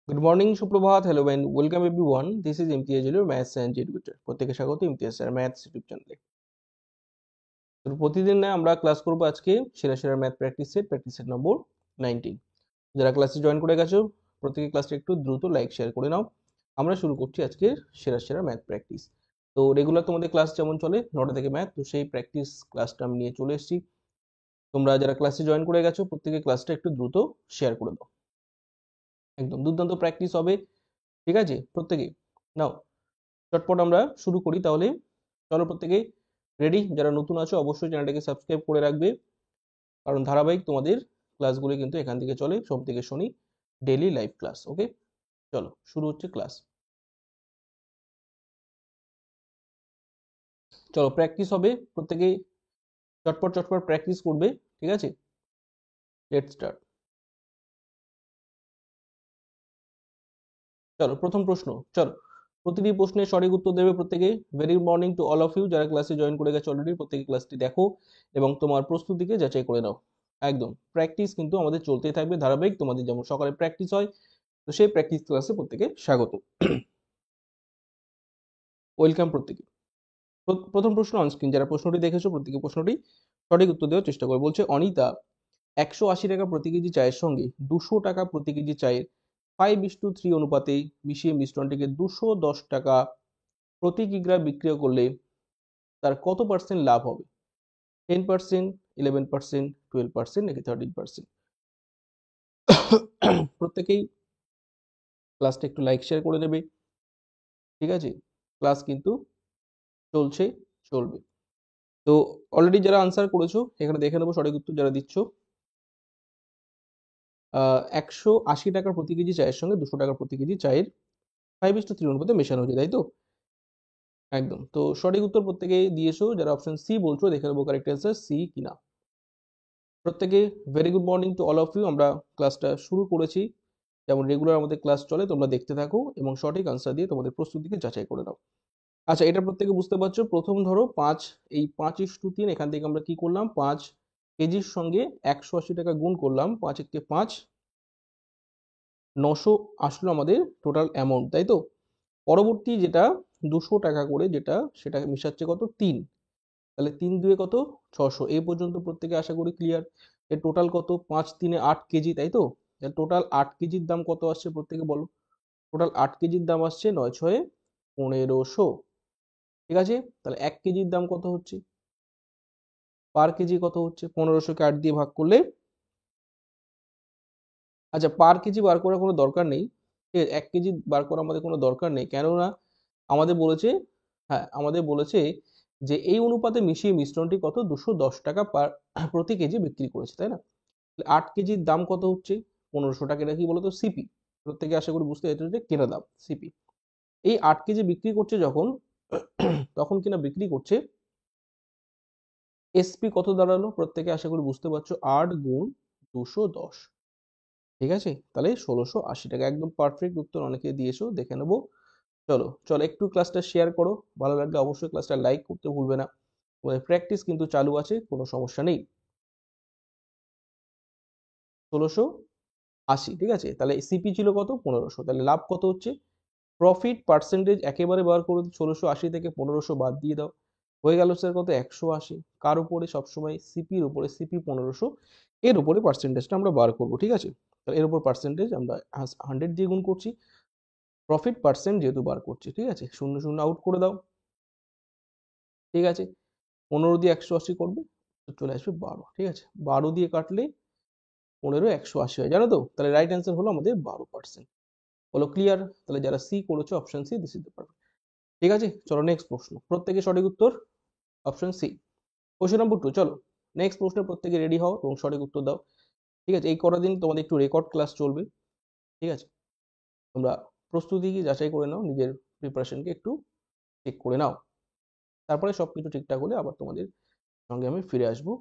Good morning সুপ্রভাত hello and welcome everyone this is Imtiaz Ali maths science educator প্রত্যেককে স্বাগত Imtiaz sir maths YouTube চ্যানেলে। তো প্রতিদিন না আমরা ক্লাস করব আজকে সেরা সেরা ম্যাথ প্র্যাকটিস সেট নম্বর 19। যারা ক্লাসে জয়েন করে গেছো প্রত্যেকে ক্লাসটা একটু দ্রুত লাইক শেয়ার করে নাও। আমরা শুরু করছি আজকের সেরা সেরা ম্যাথ প্র্যাকটিস। তো রেগুলার তোমাদের ক্লাস যেমন চলে 9টা থেকে ম্যাথ, তো সেই প্র্যাকটিস ক্লাসটা আমি নিয়ে চলে এসেছি। তোমরা যারা ক্লাসে জয়েন করে গেছো প্রত্যেকে ক্লাসটা একটু দ্রুত শেয়ার করে দাও। একদম দুর্দান্ত প্র্যাকটিস হবে, ঠিক আছে প্রত্যেকে। নাও চটপট আমরা শুরু করি তাহলে। চলো প্রত্যেকে রেডি, যারা নতুন আছো অবশ্যই চ্যানেলটাকে সাবস্ক্রাইব করে রাখবে, কারণ ধারাবাহিক তোমাদের ক্লাসগুলো কিন্তু এখান থেকে চলে সোম থেকে শনি, ডেইলি লাইভ ক্লাস। ওকে, চলো শুরু হচ্ছে ক্লাস। চলো প্র্যাকটিস হবে, প্রত্যেকে চটপট চটপট প্র্যাকটিস করবে, ঠিক আছে। Let's start. চলো প্রথম প্রশ্ন, চলো প্রতিটি প্রশ্নের সঠিক উত্তর দেবে প্রত্যেকে। Very good morning to all of you, যারা ক্লাসে জয়েন করে গেছে অলরেডি প্রত্যেকে ক্লাসটি দেখো এবং তোমার প্রস্তুতিকে যাচাই করে নাও। একদম প্র্যাকটিস কিন্তু আমাদের চলতেই থাকবে ধারাবাহিক, তোমাদের যেমন সকালে প্র্যাকটিস হয়, তো সেই প্র্যাকটিস ক্লাসে প্রত্যেকে স্বাগত। ওয়েলকাম প্রত্যেকে। প্রথম প্রশ্ন অনস্ক্রিন, যারা প্রশ্নটি দেখেছো প্রত্যেকে প্রশ্নটি সঠিক উত্তর দেওয়ার চেষ্টা করে। বলছে অনিতা 180 টাকা প্রতি কেজি চায়ের সঙ্গে 200 টাকা প্রতি কেজি চায়ের 5:3 অনুপাতে মিশিয়ে মিশ্রণটিকে 210 টাকা প্রতি কিগ্রা বিক্রয় করলে তার কত পার্সেন্ট লাভ হবে? 10%, 11%, 12% নাকি 13%? প্রত্যেকেই ক্লাসটা একটু লাইক শেয়ার করে নেবে, ঠিক আছে। ক্লাস কিন্তু চলছে, চলবে। তো অলরেডি যারা আনসার করেছো এখানে দেখে নেবো সঠিক উত্তর যারা দিচ্ছ। 180 টাকা প্রতি কেজি চায়ের সঙ্গে 200 টাকা প্রতি কেজি চায়ের 5:3 অনুপাতে মেশানো হয়েছে, তাই তো? একদম, তো সঠিক উত্তর প্রত্যেকেই দিয়েছো। যারা অপশন সি বলছো দেখে নেবো কারেক্ট অ্যান্সার সি কিনা। প্রত্যেকে very good morning to all of you. আমরা ক্লাসটা শুরু করেছি, যেমন রেগুলার আমাদের ক্লাস চলে, তোমরা দেখতে থাকো এবং সঠিক আনসার দিয়ে তোমাদের প্রস্তুতিকে যাচাই করে নাও। আচ্ছা, এটা প্রত্যেকে বুঝতে পারছো। প্রথম ধরো 5, এই 5:3, এখান থেকে আমরা কি করলাম 5 কেজির সঙ্গে 180 টাকা গুণ করলাম, 5 একে 5, 900 আসলো আমাদের টোটাল অ্যামাউন্ট, তাই তো। পরবর্তী যেটা 200 টাকা করে যেটা সেটা মিশাচ্ছে কত 3, তাহলে 3 দুয়ে কত 600। এই পর্যন্ত প্রত্যেকে আশা করি ক্লিয়ার। এর টোটাল কত 5 3 8 কেজি, তাই তো। টোটাল 8 কেজির দাম কত আসছে প্রত্যেকে বলো। টোটাল 8 কেজির দাম আসছে 9 6 1500, ঠিক আছে। তাহলে 1 কেজির দাম কত হচ্ছে, পার কেজি কত হচ্ছে 1500কে 8 দিয়ে ভাগ করলে। আচ্ছা, পার কেজি বার করার কোনো দরকার নেই, ঠিক আছে। 1 কেজি বার করা আমাদের কোনো দরকার নেই, কেননা আমাদের বলেছে, হ্যাঁ আমাদের বলেছে যে এই অনুপাতে মিশিয়ে মিশ্রণটি কত 210 টাকা প্রতি কেজি বিক্রি করেছে, তাই না। 8 কেজির দাম কত হচ্ছে 1500 টাকা, এটা কি বলতো সিপি। প্রত্যেকে আশা করি বুঝতে পারছো যে কেনা দাম সিপি। এই 8 কেজি বিক্রি করছে যখন, তখন কিনা বিক্রি করছে এসপি কত দাঁড়ালো প্রত্যেকে আশা করি বুঝতে পারছো 8 গুণ 210, ঠিক আছে। তাহলে 1680 টাকা, একদম পারফেক্ট উত্তর অনেকে দিয়েছো, দেখে নেবো। চলো চলো একটু ক্লাসটা শেয়ার করো, ভালো লাগলে অবশ্যই ক্লাসটা লাইক করতে ভুলবে না। তোমাদের প্র্যাকটিস কিন্তু চালু আছে, কোনো সমস্যা নেই। 1680, ঠিক আছে। তাহলে সিপি ছিল কত 1500, তাহলে লাভ কত হচ্ছে, প্রফিট পার্সেন্টেজ একেবারে বার করে 1680 থেকে 1500 বাদ দিয়ে দাও, হয়ে গেল স্যার কত 180। কার উপরে সবসময় সিপির উপরে, সিপি 1500, এর উপরে পার্সেন্টেজটা আমরা বার করব, ঠিক আছে। তাহলে এর উপর পার্সেন্টেজ আমরা 100 দিয়ে গুণ করছি, প্রফিট পার্সেন্ট যেহেতু বার করছি, ঠিক আছে। শূন্য শূন্য আউট করে দাও, ঠিক আছে। 15 দিয়ে 180 করবে তো চলে আসবে 12, ঠিক আছে। 12 দিয়ে কাটলে 15 180 হয়, জানো তো। তাহলে রাইট অ্যান্সার হলো আমাদের 12%। হলো ক্লিয়ার। তাহলে যারা সি করেছো option C this is the perfect, ঠিক আছে। চলো নেক্সট প্রশ্ন, প্রত্যেকে সঠিক উত্তর অপশন সি। কোশ্চেন নম্বর 2, চলো নেক্সট প্রশ্নে প্রত্যেকে রেডি হও এবং সঠিক উত্তর দাও, ঠিক আছে। এই কটা দিন তোমাদের একটু রেকর্ড ক্লাস চলবে, ঠিক আছে। তোমরা প্রস্তুতি কি যাচাই করে নাও, নিজের প্রিপারেশনকে একটু চেক করে নাও, তারপরে সবকিছু ঠিকঠাক হলে আবার তোমাদের সঙ্গে আমি ফিরে আসবো,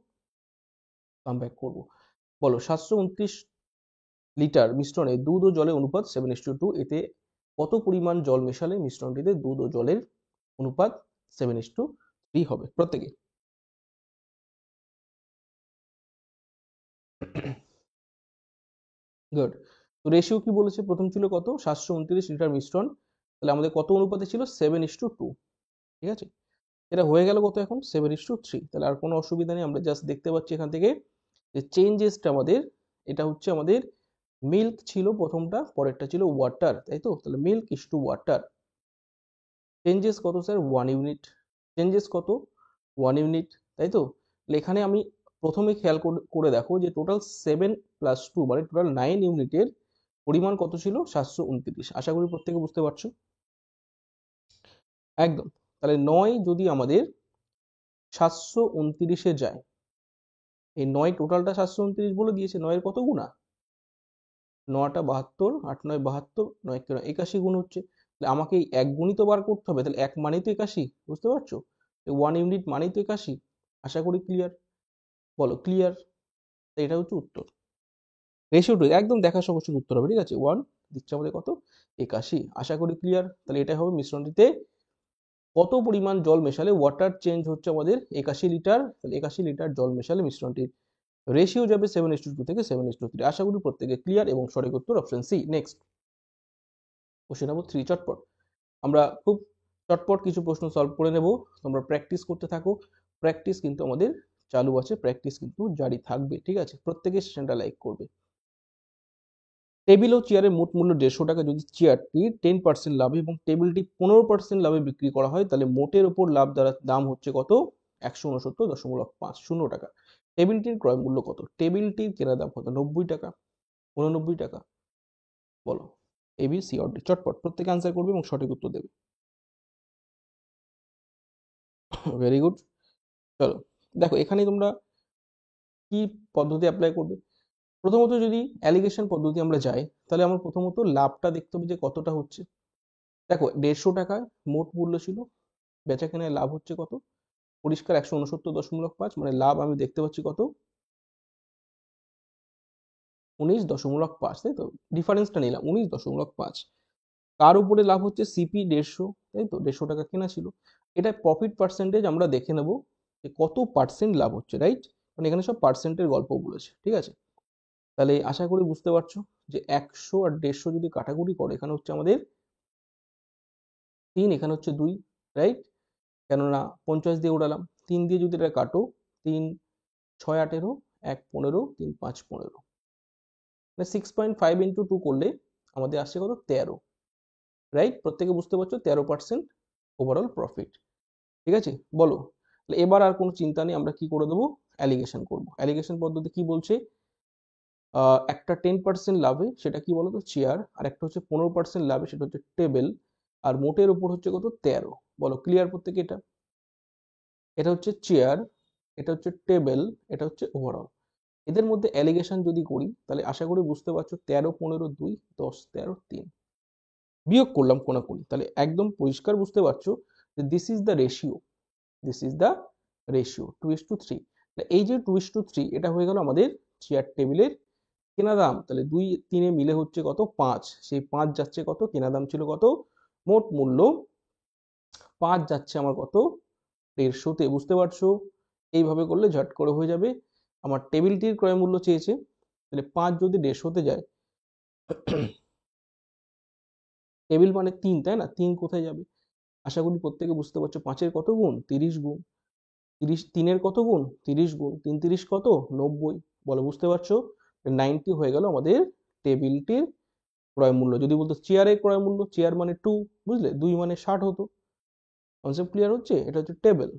কাম ব্যাক করবো। বলো 729 লিটার মিশ্রণে দুধ ও জলের অনুপাত 7:2, এতে কত পরিমাণ জল মেশালে মিশ্রণটিতে দুধ ও জলের অনুপাত 7:3 হবে প্রত্যেকে। গুড। তো রেশিও কি বলেছে, প্রথম ছিল কত 729 লিটার মিশ্রণ, তাহলে আমাদের কত অনুপাতে ছিল 7:2, ঠিক আছে। এটা হয়ে গেল কত এখন 7:3, তাহলে আর কোনো অসুবিধা নেই, আমরা জাস্ট দেখতে পাচ্ছি এখান থেকে যে চেঞ্জেসটা আমাদের, এটা হচ্ছে আমাদের মিল্ক ছিল প্রথমটা, পরেরটা ছিল ওয়াটার, তাই তো, তাহলে milk is to water, changes কত স্যার 1 ইউনিট, চেঞ্জেস কত 1 ইউনিট, তাই তো। তাহলে এখানে আমি প্রথমে খেয়াল করে দেখো যে টোটাল 7+2 মানে টোটাল 9 ইউনিটের পরিমাণ কত ছিল 729, আশা করি প্রত্যেকে বুঝতে পারছো একদম। তাহলে 9 যদি আমাদের 729-এ যায়, এই 9 টোটালটা 729 বলে দিয়েছে, 9-এর কত গুণা, 9টা 72, 8 9 72, 9 কে 81 গুণ হচ্ছে, তাহলে আমাকে এই এক গুণই তো বার করতে হবে, তাহলে এক মানেই তো 81, বুঝতে পারছো, 1 ইউনিট মানেই তো 81, আশা করি ক্লিয়ার, বলো ক্লিয়ার, এটা হচ্ছে উত্তর, রেশিও টু একদম দেখা সঙ্গে সঙ্গে উত্তর হবে, ঠিক আছে, 1 দিচ্ছে আমাদের কত 81, আশা করি ক্লিয়ার, তাহলে এটাই হবে মিশ্রণটিতে কত পরিমাণ জল মেশালে ওয়াটার চেঞ্জ হচ্ছে আমাদের 81 লিটার, তাহলে 81 লিটার জল মেশালে মিশ্রণটির রেশিও যাবে 7:2 থেকে 7:3, আশা করি প্রত্যেকে ক্লিয়ার এবং সঠিক উত্তর option C. Next question number 3, চটপট, আমরা খুব চটপট কিছু প্রশ্ন সলভ করে নেব, তোমরা প্র্যাকটিস করতে থাকো, প্র্যাকটিস কিন্তু আমাদের চালু আছে, প্র্যাকটিস কিন্তু জারি থাকবে, ঠিক আছে, প্রত্যেকে সেশনটা লাইক করবে। টেবিল ও চেয়ারের মোট মূল্য 150 টাকা, যদি চেয়ারটি 10% লাভে এবং টেবিলটি 15% লাভে বিক্রি করা হয়, তাহলে মোটের উপর লাভ দ্বারা দাম হচ্ছে কত 169.50 টাকা। টেবিলটির ক্রয় মূল্য কত, টেবিলটির কেনা দাম কত 90 টাকা, 89 টাকা, বলো A B C or D, চটপট প্রত্যেকে আনসার করবে এবং সঠিক উত্তর দেবে। ভেরি গুড, চলো দেখো এখানে তোমরা কি পদ্ধতি অ্যাপ্লাই করবে। প্রথমত যদি অ্যালিগেশন পদ্ধতি আমরা যাই, তাহলে আমার প্রথমত লাভটা দেখতে হবে যে কতটা হচ্ছে। দেখো 150 টাকায় মোট মূল্য ছিল, বেচা কেনায় লাভ হচ্ছে কত, পরিষ্কার 169.5, মানে লাভ আমি দেখতে পাচ্ছি কত 19.5, তাই তো, ডিফারেন্সটা নিলাম 19.5, কার উপরে লাভ হচ্ছে সিপি 150, তাই তো 150 টাকা কেনা ছিল, এটা প্রফিট পার্সেন্টেজ আমরা দেখে নেব যে কত পার্সেন্ট লাভ হচ্ছে, রাইট, মানে এখানে সব পার্সেন্টের গল্প বলেছে, ঠিক আছে। তাহলে আশা করি বুঝতে পারছো যে 100 আর 150 যদি কাটাকুটি করে, এখানে হচ্ছে আমাদের 3, এখানে হচ্ছে 2, রাইট, কেননা 50 দিয়ে উড়ালাম, 3 দিয়ে যদি এটা কাটো, 3 6 18, 1 15, 3 5 15, মানে 6.5 ইন্টু 2 করলে আমাদের আসছে কত 13, রাইট, প্রত্যেকে বুঝতে পারছো 13% ওভারঅল প্রফিট, ঠিক আছে, বলো। তাহলে এবার আর কোনো চিন্তা নেই, আমরা কি করে দেবো অ্যালিগেশন করব, অ্যালিগেশন পদ্ধতি কি বলছে, একটা 10% লাভে সেটা কি বলতো চেয়ার, আর একটা হচ্ছে 15% লাভে সেটা হচ্ছে টেবিল, আর মোটের উপর হচ্ছে কত 13, বলো ক্লিয়ার প্রত্যেকে, এটা এটা হচ্ছে চেয়ার, এটা হচ্ছে টেবিল, এটা হচ্ছে ওভারঅল, এদের মধ্যে অ্যালিগেশন যদি করি তাহলে আশা করি বুঝতে পারছো 13 15 2 10 13 3, বিয়োগ করলাম কোনাকুনি, তাহলে একদম পরিষ্কার বুঝতে পারছো যে this is the ratio, this is the ratio 2:3, এই যে 2:3 এটা হয়ে গেল আমাদের চেয়ার টেবিলের কেনা দাম, তাহলে 2 3 মিলে হচ্ছে কত 5, সেই 5 যাচ্ছে কত, কেনা দাম ছিল কত, মোট মূল্য 5 যাচ্ছে আমার কত 150-তে, বুঝতে পারছো, এইভাবে করলে ঝট করে হয়ে যাবে। আমার টেবিলটির ক্রয় মূল্য চেয়েছে, তাহলে 5 যদি 150-তে যায়, টেবিল মানে 3, তাই না, 3 কোথায় যাবে, আশা করি প্রত্যেকে বুঝতে পারছো, 5-এর কত গুণ 30 গুণ, 30 3-এর কত গুণ 30 গুণ, 3 30 কত 90, বলো বুঝতে পারছো, 90 হয়ে গেল আমাদের টেবিলটির ক্রয় মূল্য। যদি বলতো চেয়ারের ক্রয় মূল্য, চেয়ার মানে 2, বুঝলে 2 মানে 60 হতো, কনসেপ্ট ক্লিয়ার হচ্ছে, এটা হচ্ছে টেবিল,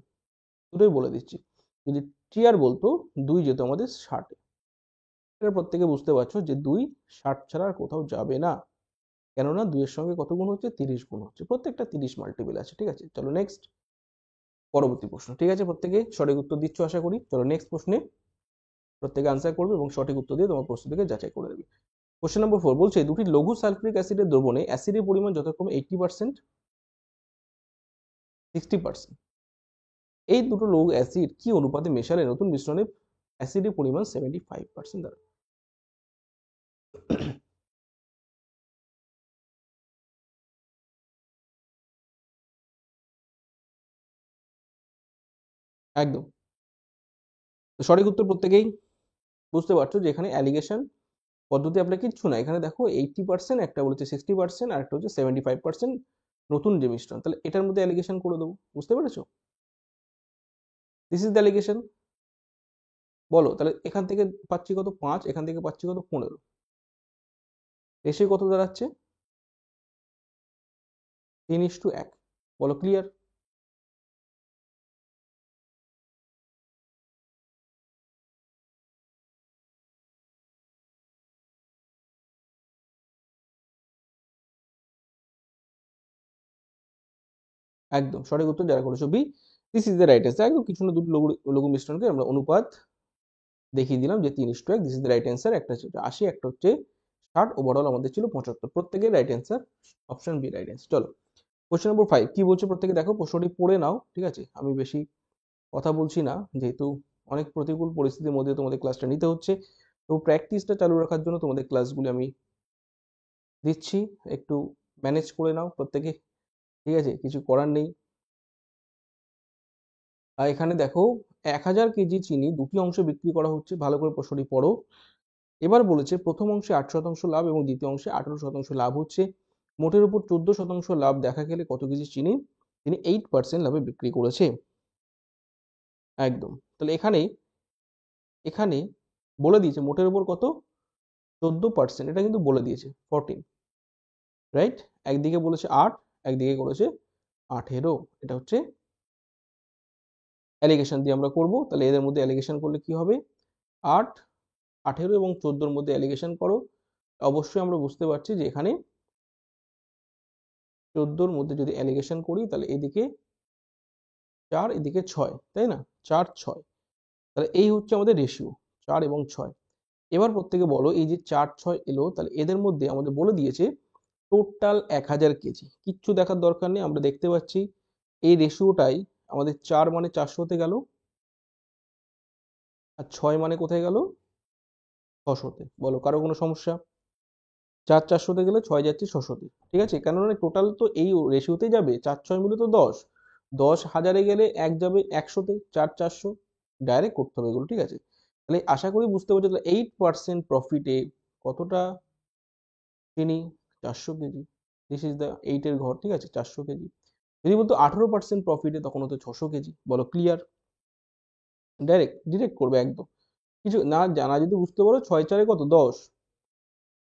দুটোই বলে দিচ্ছি, যদি চেয়ার বলতো 2 যেত আমাদের 60, এটা প্রত্যেকে বুঝতে পারছো যে 2 60 ছাড়া আর কোথাও যাবে না, কেননা 2 এর সঙ্গে কত গুণ হচ্ছে 30 গুণ হচ্ছে, প্রত্যেকটা 30 মাল্টিপল আছে, ঠিক আছে, চলো নেক্সট পরবর্তী প্রশ্ন, ঠিক আছে, প্রত্যেকে সঠিক উত্তর দিচ্ছ আশা করি, চলো নেক্সট প্রশ্নে প্রত্যেকে আনসার করবে এবং সঠিক উত্তর দিয়ে তোমার প্রশ্ন থেকে যাচাই করে দেবে। কোশ্চেন নম্বর 4 বলছে দুটি লঘু সালফিউরিক অ্যাসিডের দ্রবণে অ্যাসিডের পরিমাণ যথাক্রমে 80%, 60%, এই দুটো লঘু অ্যাসিড কি অনুপাতে মেশালে নতুন মিশ্রণে অ্যাসিডের পরিমাণ 75% দাঁড়ায়, একদম, তো সঠিক উত্তর প্রত্যেকেই বুঝতে পারছো যে এখানে অ্যালিগেশন পদ্ধতি আপনার কিচ্ছু না, এখানে দেখো 80%, একটা বলেছে 60%, আর একটা হচ্ছে 75% নতুন যে মিশ্রণ, তাহলে এটার মধ্যে অ্যালিগেশন করে দেবো। বুঝতে পেরেছো? This is the allegation. বলো তাহলে এখান থেকে পাচ্ছি কত 5, এখান থেকে পাচ্ছি কত 15, রেশিও কত দাঁড়াচ্ছে 3:1। বলো ক্লিয়ার? একদম সঠিক উত্তর যারা করেছো B, this is the right answer. একদম কিছু না, দুটো লঘু লঘু মিশ্রণকে আমরা অনুপাত দেখিয়ে দিলাম যে 3:1, this is the right answer. একটা হচ্ছে 80, একটা হচ্ছে 60, ওভারঅল আমাদের ছিল 75, প্রত্যেকের right answer, option B right answer. চলো কোশ্চেন নম্বর 5 কি বলছে প্রত্যেকে দেখো, প্রশ্নটি পড়ে নাও, ঠিক আছে? আমি বেশি কথা বলছি না, যেহেতু অনেক প্রতিকূল পরিস্থিতির মধ্যে তোমাদের ক্লাসটা নিতে হচ্ছে, তো প্র্যাকটিসটা চালু রাখার জন্য তোমাদের ক্লাসগুলি আমি দিচ্ছি, একটু ম্যানেজ করে নাও প্রত্যেকে, ঠিক আছে? কিছু করার নেই। আর এখানে দেখো 1000 কেজি চিনি দুটি অংশে বিক্রি করা হচ্ছে, ভালো করে প্রশ্নটি পড়ো। এবার বলেছে প্রথম অংশে 8% লাভ এবং দ্বিতীয় অংশে 18% লাভ হচ্ছে, মোটের উপর 14% লাভ দেখা গেলে কত কেজি চিনি তিনি 8% লাভে বিক্রি করেছে। একদম, তাহলে এখানে এখানে বলে দিয়েছে মোটের উপর কত 14%, এটা কিন্তু বলে দিয়েছে 14, রাইট? একদিকে বলেছে 8, একদিকে করেছে 18, এটা হচ্ছে অ্যালিগেশন দিয়ে আমরা করব। তাহলে এদের মধ্যে অ্যালিগেশন করলে কি হবে, 8, 18 এবং 14-র মধ্যে অ্যালিগেশন করো। অবশ্যই আমরা বুঝতে পারছি যে এখানে 14-র মধ্যে যদি অ্যালিগেশন করি তাহলে এদিকে 4, এদিকে 6, তাই না? 4, 6, তাহলে এই হচ্ছে আমাদের রেশিও, 4 এবং 6। এবার প্রত্যেকে বলো এই যে 4, 6 এলো, তাহলে এদের মধ্যে আমাদের বলে দিয়েছে টোটাল 1000 কেজি, কিচ্ছু দেখার দরকার নেই, আমরা দেখতে পাচ্ছি এই রেশিওটাই আমাদের 4 মানে 400-তে গেল, আর 6 মানে কোথায় গেল 600-তে। বলো কারো কোনো সমস্যা? 4 400-তে গেলে 6 যাচ্ছে 600-তে, ঠিক আছে? কেননা টোটাল তো এই রেশিওতেই যাবে, 4 6 মিলে তো 10, 10,000-এ গেলে 1 যাবে 100-তে, 4 400 ডাইরেক্ট করতে হবে এগুলো, ঠিক আছে? তাহলে আশা করি বুঝতে পারছো, তাহলে 8% প্রফিটে কতটা চিনি 400 কেজি, দিস ইজ দ্য 8-এর ঘর, ঠিক আছে? 400 কেজি। যদি বলতো 18% প্রফিটে, তখন হতো 600 কেজি। বলো ক্লিয়ার? ডাইরেক্ট ডিরেক্ট করবে একদম, কিছু না জানা, যদি বুঝতে পারো 6 4-এ কত 10,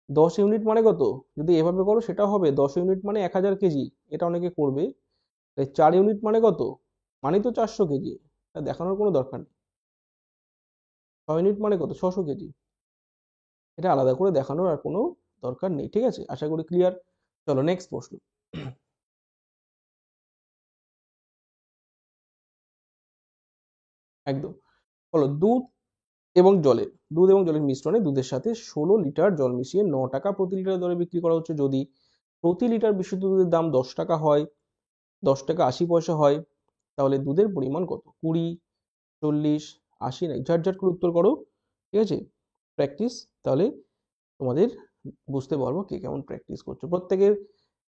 10 ইউনিট মানে কত, যদি এভাবে করো সেটা হবে 10 ইউনিট মানে 1000 কেজি, এটা অনেকে করবে। তাই 4 ইউনিট মানে কত, মানে তো 400 কেজি, এটা দেখানোর কোনো দরকার নেই। 6 ইউনিট মানে কত 600 কেজি, এটা আলাদা করে দেখানোর আর কোনো দরকার নেই, ঠিক আছে? আশা করি ক্লিয়ার। চলো নেক্সট প্রশ্ন। একদম, বলো দুধ এবং জলের মিশ্রণে দুধের সাথে 16 লিটার জল মিশিয়ে 9 টাকা প্রতি লিটার দরে বিক্রি করা হচ্ছে, যদি প্রতি লিটার বিশুদ্ধ দুধের দাম 10 টাকা হয়, 10 টাকা 80 পয়সা হয়, তাহলে দুধের পরিমাণ কত, 20, 40, 80, নাই ঝটঝট করে উত্তর করো, ঠিক আছে? প্র্যাকটিস, তাহলে তোমাদের বুঝতে পারবো কে কেমন প্র্যাকটিস করছো। প্রত্যেকের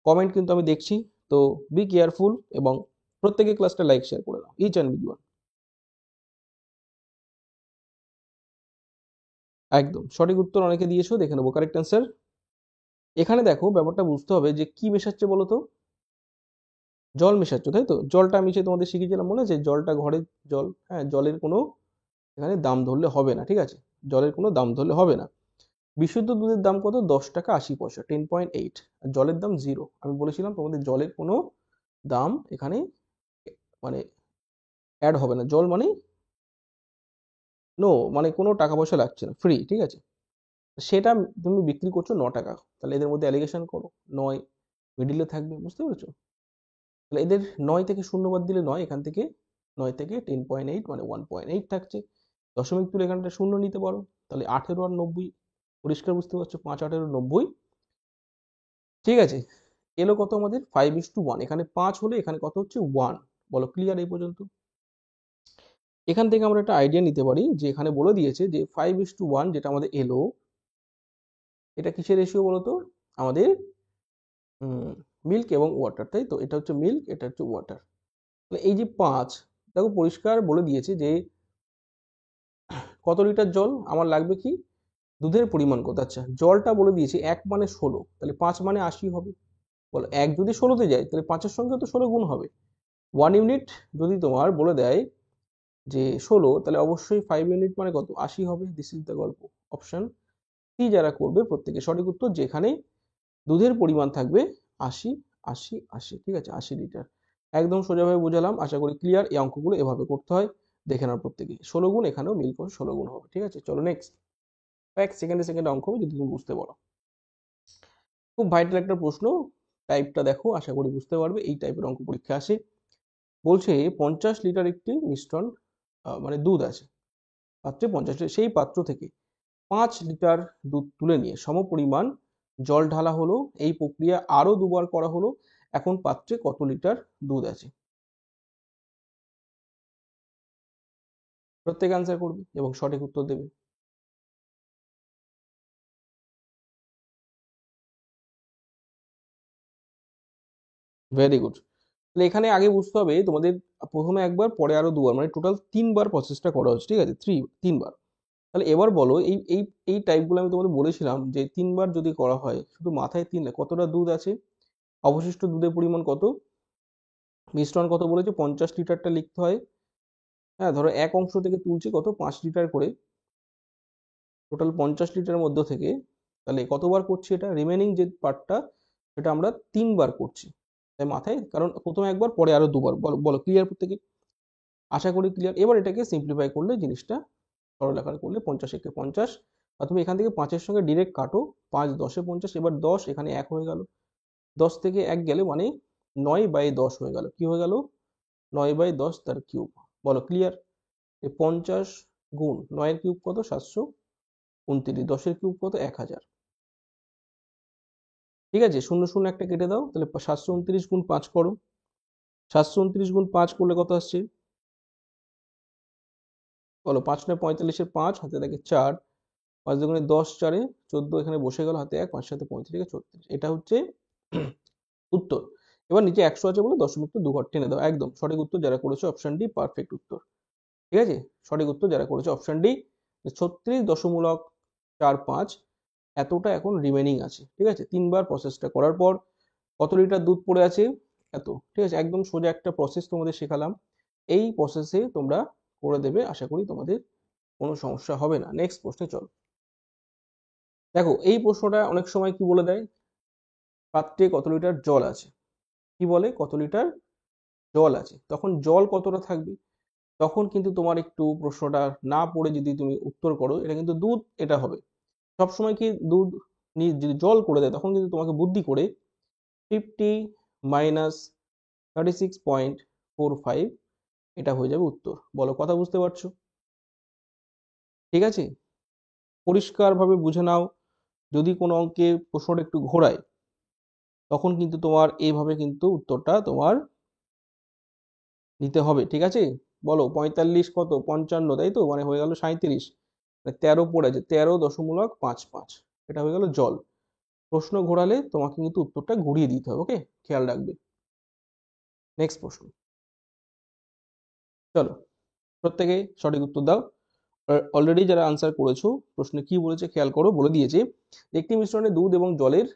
কমেন্ট কিন্তু আমি দেখছি, তো বি কেয়ারফুল এবং প্রত্যেকে ক্লাসটা লাইক শেয়ার করে দাও, ইচ অ্যান্ড এভরিওয়ান। একদম সঠিক উত্তর অনেকে দিয়েছো, দেখে নেবো কারেক্ট অ্যান্সার। এখানে দেখো ব্যাপারটা বুঝতে হবে যে কি মেশাচ্ছে বলো তো, জল মেশাচ্ছ, তাই তো? জলটা মিশিয়ে তোমাদের শিখিয়েছিলাম মনে আছে, জলটা ঘরের জল, হ্যাঁ, জলের কোনো এখানে দাম ধরলে হবে না, ঠিক আছে? জলের কোনো দাম ধরলে হবে না। বিশুদ্ধ দুধের দাম কত, 10 টাকা 80 পয়সা, 10.8, আর জলের দাম 0। আমি বলেছিলাম তোমাদের জলের কোনো দাম এখানে মানে অ্যাড হবে না, জল মানে নো, মানে কোনো টাকা পয়সা লাগছে না, ফ্রি, ঠিক আছে? সেটা তুমি বিক্রি করছো 9 টাকা, তাহলে এদের মধ্যে অ্যালিগেশন করো, 9 মিডিলে থাকবে, বুঝতে পেরেছো? তাহলে এদের 9 থেকে 0 বাদ দিলে 9, এখান থেকে 9 থেকে 10.8 মানে 1.8 থাকছে, দশমিক তুলে এখানটা 0 নিতে পারো, তাহলে 18 আর 90, পরিষ্কার বুঝতে পারছো, 5 18 90, ঠিক আছে? এলো কত আমাদের 5:1, এখানে 5 হলে এখানে কত হচ্ছে 1। বলো ক্লিয়ার এই পর্যন্ত? এখান থেকে আমরা একটা আইডিয়া নিতে পারি যে এখানে বলে দিয়েছে যে 5:1 যেটা আমাদের এলো, এটা কিসের রেশিও বলো তো, আমাদের মিল্ক এবং ওয়াটার, তাই তো? এটা হচ্ছে মিল্ক, এটা হচ্ছে ওয়াটার। তাহলে এই যে 5, দেখো পরিষ্কার বলে দিয়েছে যে কত লিটার জল আমার লাগবে, কি দুধের পরিমাণ কত? আচ্ছা, জলটা বলে দিয়েছি 1 মানে 16, তাহলে 5 মানে 80 হবে। বলো 1 যদি 16তে যায় তাহলে 5 এর সঙ্গে তো 16 গুণ হবে। 1 ইউনিট যদি তোমার বলে দেয় যে 16, তাহলে অবশ্যই 5 ইউনিট মানে কত? 80 হবে। দিস ইজ দ্য গল্প। অপশন সি যারা করবে প্রত্যেকে সঠিক উত্তর, যেখানে দুধের পরিমাণ থাকবে 80 80 80। ঠিক আছে, 80 লিটার। একদম সোজাভাবে বোঝালাম, আশা করি ক্লিয়ার। এই অঙ্কগুলো এভাবে করতে হয়, দেখে নাও প্রত্যেকে। 16 গুণ এখানেও মিল করে 16 গুণ হবে। ঠিক আছে, চলো নেক্সট। এক সেকেন্ডে সেকেন্ডে অঙ্ক হবে, যদি তুমি বুঝতে পারো। খুব ভাইটাল একটা প্রশ্ন, টাইপটা দেখো, আশা করি বুঝতে পারবে। এই টাইপের অঙ্ক পরীক্ষা আসে। বলছে 50 লিটার একটি মিশ্রণ, মানে দুধ আছে পাত্রে, 50 লিটার, সেই পাত্র থেকে 5 লিটার দুধ তুলে নিয়ে সমপরিমাণ জল ঢালা হলো। এই প্রক্রিয়া আরো দুবার করা হলো। এখন পাত্রে কত লিটার দুধ আছে? প্রত্যেক অ্যান্সার করবে এবং সঠিক উত্তর দেবে। Very good. তাহলে এখানে আগে বুঝতে হবে তোমাদের, প্রথমে একবার পরে আরো দুবার, মানে টোটাল 3বার প্রসেসটা করা হচ্ছে। ঠিক আছে, 3বার। তাহলে এবার বলো, এই এই এই টাইপগুলো আমি তোমাদের বলেছিলাম যে 3বার যদি করা হয়, শুধু মাথায় 3 কতটা দুধ আছে, অবশিষ্ট দুধের পরিমাণ কত, মিশ্রণ কত বলেছে 50 লিটারটা লিখতে হয়। হ্যাঁ, ধরো এক অংশ থেকে তুলছি কত, 5 লিটার করে, টোটাল 50 লিটারের মধ্যে থেকে। তাহলে কতবার করছি এটা, রিমেনিং যে পার্টটা, সেটা আমরা 3বার করছি। তাই মাথায়, কারণ প্রথমে একবার পরে আরো দুবার। বলো বলো, ক্লিয়ার প্রত্যেকে? আশা করি ক্লিয়ার। এবার এটাকে সিম্পলিফাই করলে, জিনিসটা সরল আকার করলে 50 একে 50, আর তুমি এখান থেকে 5-এর সঙ্গে ডিরেক্ট কাটো, 5 10-এ 50, এবার 10 এখানে 1 হয়ে গেল, 10 থেকে 1 গেলে মানে 9/10 হয়ে গেল। কি হয়ে গেল? 9/10 তার কিউব। বলো ক্লিয়ার? 50 গুণ 9-এর কিউব কত? 729, 10-এর কিউব কত? 1000। ঠিক আছে, 0 0 একটা কেটে দাও, তাহলে 729 গুণ 5 করো। 729 গুণ 5 করলে কত আসছে? বলো, 5 9 45-এর 5, হাতে থাকে 4, 5 দুগুণে 10, 4-এ 14, এখানে বসে গেল হাতে 1, 5 7 35, 36। এটা হচ্ছে উত্তর। এবার নিচে 100 আছে বলে দশমিকটা 2 ঘর টেনে দাও। একদম সঠিক উত্তর যারা করেছে, অপশন ডি পারফেক্ট উত্তর। ঠিক আছে, সঠিক উত্তর যারা করেছে অপশন ডি। 36.45 এতটা এখন রিমেনিং আছে। ঠিক আছে, 3বার প্রসেসটা করার পর কত লিটার দুধ পড়ে আছে? এত। ঠিক আছে, একদম সোজা একটা প্রসেস তোমাদের শেখালাম। এই প্রসেসে তোমরা করে দেবে, আশা করি তোমাদের কোনো সমস্যা হবে না। নেক্সট প্রশ্নে চলো। দেখো, এই প্রশ্নটা অনেক সময় কি বলে দেয়, পাত্রে কত লিটার জল আছে, কি বলে কত লিটার জল আছে, তখন জল কতটা থাকবে। তখন কিন্তু তোমার একটু প্রশ্নটা না পড়ে যদি তুমি উত্তর করো, এটা কিন্তু দুধ এটা হবে। সবসময় কি দুধ যদি জল করে দেয়, তখন কিন্তু তোমাকে বুদ্ধি করে 50 মাইনাস 36.45, এটা হয়ে যাবে উত্তর। বলো, কথা বুঝতে পারছো? ঠিক আছে, পরিষ্কারভাবে বুঝে নাও। যদি কোনো অঙ্কে প্রশ্নটা একটু ঘোরায়, তখন কিন্তু তোমার এইভাবে কিন্তু উত্তরটা তোমার নিতে হবে। ঠিক আছে, বলো 45 কত 55, তাই তো, মানে হয়ে গেল 37, 13 পড়ে আছে, 13.55, এটা হয়ে গেল জল। প্রশ্ন ঘোরালে তোমাকে কিন্তু উত্তরটা ঘুরিয়ে দিতে হবে। ওকে, খেয়াল রাখবে। নেক্সট প্রশ্ন, চলো প্রত্যেকে সঠিক উত্তর দাও। অলরেডি যারা আনসার করেছো, প্রশ্নে কি বলেছে খেয়াল করো। বলে দিয়েছে একটি মিশ্রণে দুধ এবং জলের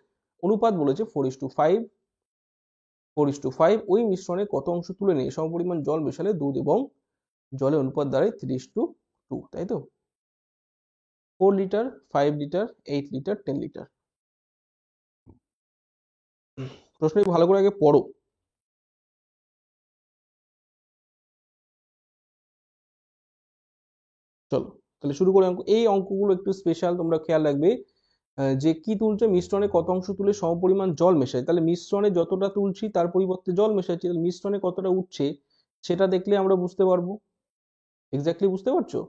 অনুপাত বলেছে 4:5, 4:5। ওই মিশ্রণে কত অংশ তুলে নিয়ে সমপরিমাণ জল মেশালে দুধ এবং জলের অনুপাত দাঁড়ায় 3:2, তাই তো? 4 লিটার, 5 লিটার, 8 লিটার, 10 লিটার। প্রশ্নটি ভালো করে আগে পড়ো। চলো তাহলে শুরু করে অঙ্ক। এই অঙ্কগুলো একটু স্পেশাল, তোমরা খেয়াল রাখবে। যে কি তুলছে, মিশ্রণে কত অংশ তুলে সমপরিমাণ জল মেশায়, তাহলে মিশ্রণে যতটা তুলছি তার পরিবর্তে জল মেশাচ্ছি, তাহলে মিশ্রণে কতটা উঠছে সেটা দেখলে আমরা বুঝতে পারবো। এক্স্যাক্টলি বুঝতে পারছো?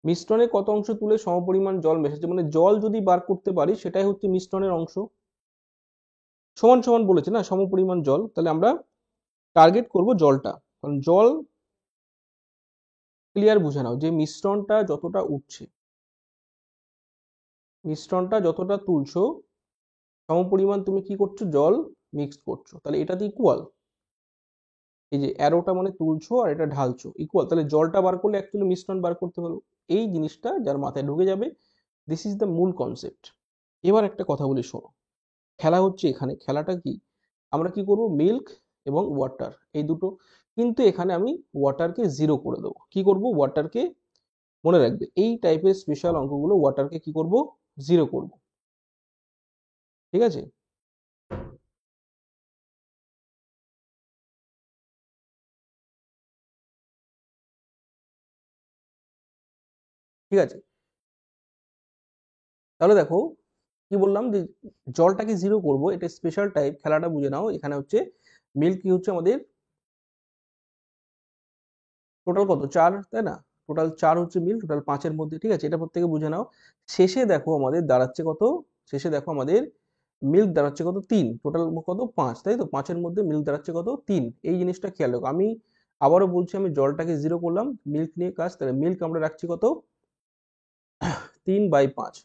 মিশ্রণে কত অংশ তুলে সমপরিমাণ জল মেশাচ্ছে, মানে জল যদি বার করতে পারি সেটাই হচ্ছে মিশ্রণের অংশ। সমান সমান বলেছে না, সমপরিমাণ জল, তাহলে আমরা টার্গেট করব জলটা, কারণ জল ক্লিয়ার বুঝে নাও যে মিশ্রণটা যতটা উঠছে, মিশ্রণটা যতটা তুলছো, সমপরিমাণ তুমি কি করছো, জল মিক্স করছো, তাহলে এটাতে ইকুয়াল। এই যে অ্যারোটা মানে তুলছো আর এটা ঢালছো, ইকুয়াল। তাহলে জলটা বার করলে অ্যাকচুয়ালি মিশ্রণ বার করতে পারবো। এই জিনিসটা যার মাথায় ঢুকে যাবে, দিস ইজ দ্য মূল কনসেপ্ট। এবার একটা কথা বলি শোনো, খেলা হচ্ছে এখানে, খেলাটা কি, আমরা কি করব, মিল্ক এবং ওয়াটার এই দুটো, কিন্তু এখানে আমি ওয়াটারকে জিরো করে দেবো। কি করব, ওয়াটারকে, মনে রাখবে এই টাইপের স্পেশাল অঙ্কগুলো ওয়াটারকে কি করব, জিরো করব। ঠিক আছে, ঠিক আছে, তাহলে দেখো কি বললাম, যে জলটাকে জিরো করব, এটা স্পেশাল টাইপ, খেলাটা বুঝে নাও। এখানে হচ্ছে মিল্ক কি হচ্ছে আমাদের টোটাল কত, 4, তাই না? টোটাল 4 হচ্ছে মিল, টোটাল 5-এর মধ্যে, ঠিক আছে, এটা প্রত্যেকে বুঝে নাও। শেষে দেখো আমাদের দাঁড়াচ্ছে কত, শেষে দেখো আমাদের মিল্ক দাঁড়াচ্ছে কত, 3, টোটাল কত 5, তাই তো? 5-এর মধ্যে মিল্ক দাঁড়াচ্ছে কত, 3। এই জিনিসটা খেয়াল রাখো। আমি আবারও বলছি, আমি জলটাকে জিরো করলাম, মিল্ক নিয়ে কাজ, তাহলে মিল্ক আমরা রাখছি কত, 3/5,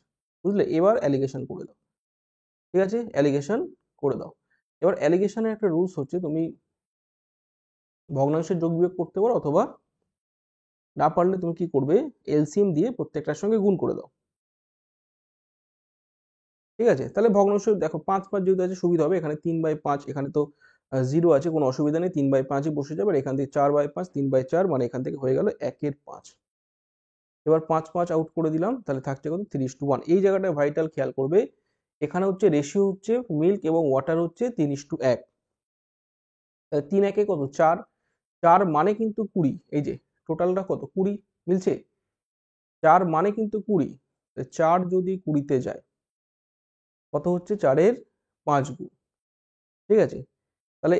বুঝলে? এবার অ্যালিগেশন করে দাও, ঠিক আছে, অ্যালিগেশন করে দাও। এবার অ্যালিগেশনের একটা রুলস হচ্ছে, তুমি ভগ্নাংশের যোগ বিয়োগ করতে পারো, অথবা না পারলে তুমি কি করবে, এলসিএম দিয়ে প্রত্যেকটার সঙ্গে গুণ করে দাও। ঠিক আছে, তাহলে ভগ্নাংশ দেখো 5/5 যেহেতু আছে সুবিধা হবে, এখানে 3/5, এখানে তো জিরো আছে, কোনো অসুবিধা নেই, 3/5ই বসে যাবে। আর এখান থেকে 4/5, 3/4, মানে এখান থেকে হয়ে গেল 1/5। এবার 5/5 আউট করে দিলাম, তাহলে থাকছে কত, 3:1। এই জায়গাটা ভাইটাল খেয়াল করবে, এখানে হচ্ছে রেশিও হচ্ছে মিল্ক এবং ওয়াটার হচ্ছে 3:1। 3-1 কত, 4, 4 মানে কিন্তু 20, এই যে টোটালটা কত, 20 মিলছে, 4 মানে কিন্তু 20, 4 যদি 20-তে যায় কত হচ্ছে, 4-এর 5 গুণ, ঠিক আছে। তাহলে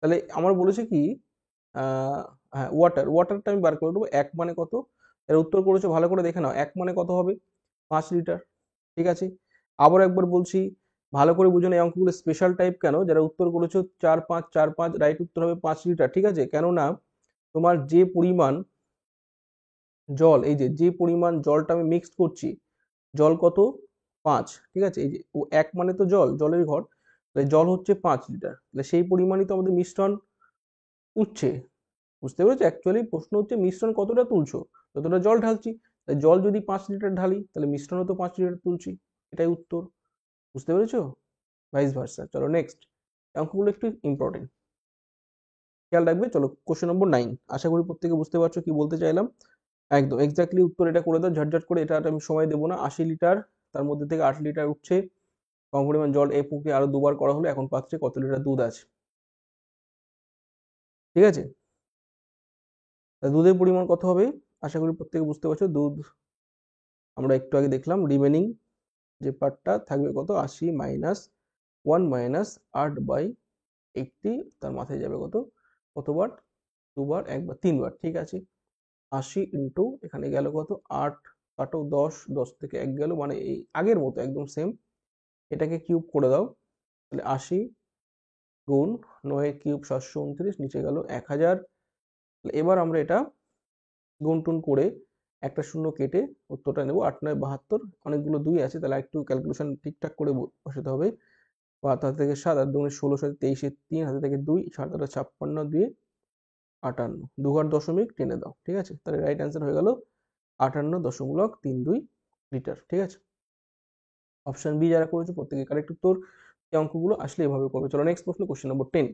তাহলে আমার বলেছে কি, হ্যাঁ, ওয়াটারটা আমি বার করে দেবো। 1 মানে কত, এর উত্তর করেছো ভালো করে দেখে নাও, 1 মানে কত হবে, 5 লিটার, ঠিক আছে। আবার একবার বলছি, ভালো করে বুঝে নাও, এই অঙ্কগুলো স্পেশাল টাইপ কেন, যারা উত্তর করেছো 4-5, রাইট উত্তর হবে 5 লিটার, ঠিক আছে। কেননা তোমার যে পরিমাণ জল, এই যে যে পরিমাণ জলটা আমি মিক্সড করছি, জল কত, 5, ঠিক আছে, এই যে ও 1 মানে তো জল, জলের ঘর, তাহলে জল হচ্ছে 5 লিটার, তাহলে সেই পরিমাণই তো আমাদের মিশ্রণ উঠছে। বুঝতে পেরেছো? অ্যাকচুয়ালি প্রশ্ন হচ্ছে মিশ্রণ কতটা তুলছো, যতটা জল ঢালছি। তাই জল যদি 5 লিটার ঢালি, তাহলে মিশ্রণও তো 5 লিটার তুলছি, এটাই উত্তর। বুঝতে পেরেছো? Vice versa. চলো নেক্সট, অঙ্কগুলো একটু ইম্পর্টেন্ট, খেয়াল রাখবে। চলো কোশ্চেন নম্বর 9, আশা করি প্রত্যেকে বুঝতে পারছো কি বলতে চাইলাম। একদম এক্স্যাক্টলি উত্তর এটা করে দাও ঝটঝট করে, এটা আমি সময় দেবো না। 80 লিটার, তার মধ্যে থেকে 8 লিটার উঠছে, কম পরিমাণ জল এই প্রক্রিয়া আরো দুবার করা হলো, এখন পাত্রে কত লিটার দুধ আছে, ঠিক আছে। তা দুধের পরিমাণ কত হবে, আশা করি প্রত্যেকে বুঝতে পারছো। দুধ আমরা একটু আগে দেখলাম, রিমেনিং যে পার্টটা থাকবে কত, 80 মাইনাস 1 মাইনাস 8/80, তার মাথায় যাবে কত, কতবার, দুবার, একবার, 3বার, ঠিক আছে। 80 ইন্টু এখানে গেল কত, 8, কাটো 10, 10 থেকে 1 গেল, মানে এই আগের মতো একদম সেম। এটাকে কিউব করে দাও, তাহলে 80 গুণ 9 কিউব 729, নিচে গেল 1000। এবার আমরা এটা গুণ টুন করে একটা শূন্য কেটে উত্তরটা নেব, 8×9 = 72, অনেকগুলো 2 আছে, তাহলে একটু ক্যালকুলেশন ঠিকঠাক করে বসাতে হবে। 5 হাতে থেকে 7, আর 2 16, 23 3, হাতে থেকে 2, 7 56, 2 58, 2 ঘর দশমিক টেনে দাও, ঠিক আছে। তাহলে রাইট অ্যান্সার হয়ে গেল 58.32 লিটার, ঠিক আছে। অপশন বি যারা করেছে প্রত্যেকে কারেক্ট উত্তর। এই অঙ্কগুলো আসলে এভাবে করবে। চলো নেক্সট প্রশ্ন, কোশ্চেন নম্বর 10।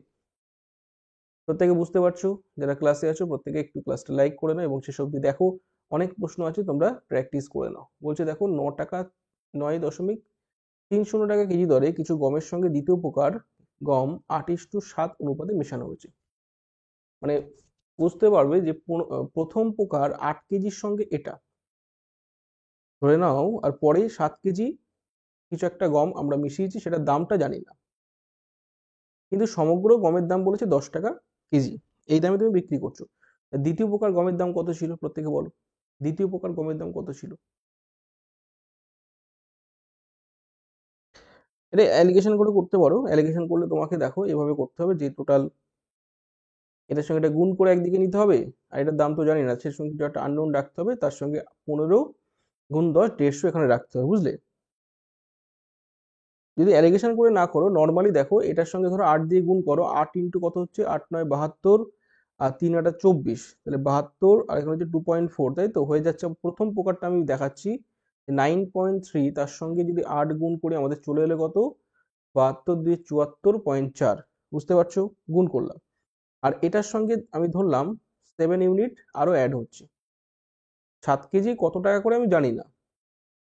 প্রত্যেকে বুঝতে পারছো, যারা ক্লাসে আছো প্রত্যেকে একটু ক্লাসটা লাইক করে নাও এবং শেষ অবধি দেখো, অনেক প্রশ্ন আছে, তোমরা প্র্যাকটিস করে নাও। বলছে দেখো, 9.30 টাকা কেজি দরে কিছু গমের সঙ্গে দ্বিতীয় প্রকার গম 8:7 অনুপাতে মেশানো হয়েছে। মানে বুঝতে পারবে যে প্রথম প্রকার 8 কেজির সঙ্গে এটা ধরে নাও, আর পরে 7 কেজি কিছু একটা গম আমরা মিশিয়েছি, সেটার দামটা জানি না, কিন্তু সমগ্র গমের দাম বলেছে 10 টাকা কেজি, এই দামে তুমি বিক্রি করছো। দ্বিতীয় প্রকার গমের দাম কত ছিল, প্রত্যেকে বলো, দ্বিতীয় প্রকার গমের দাম কত ছিল। এটা অ্যালিগেশন করে করতে পারো, অ্যালিগেশন করলে তোমাকে দেখো এভাবে করতে হবে, যে টোটাল এটার সঙ্গে এটা গুণ করে একদিকে নিতে হবে, আর এটার দাম তো জানি না, সেই সঙ্গে কিছু একটা আননোন রাখতে হবে, তার সঙ্গে 15 গুণ 10, 150 এখানে রাখতে হবে, বুঝলে। যদি অ্যালিগেশন করে না করো, নর্মালি দেখো, এটার সঙ্গে ধরো 8 দিয়ে গুণ করো, 8 ইন্টু কত হচ্ছে, 8×9 = 72, আর 3 × 8 = 24, তাহলে 72, আর এখানে হচ্ছে 2.4, তাই তো হয়ে যাচ্ছে। প্রথম প্রকারটা আমি দেখাচ্ছি 9.3, তার সঙ্গে যদি 8 গুণ করি আমাদের চলে এলো কত, 72 দিয়ে 74.4, বুঝতে পারছো, গুণ করলাম। আর এটার সঙ্গে আমি ধরলাম 7 ইউনিট আরো অ্যাড হচ্ছে। 7 কেজি কত টাকা করে আমি জানি না,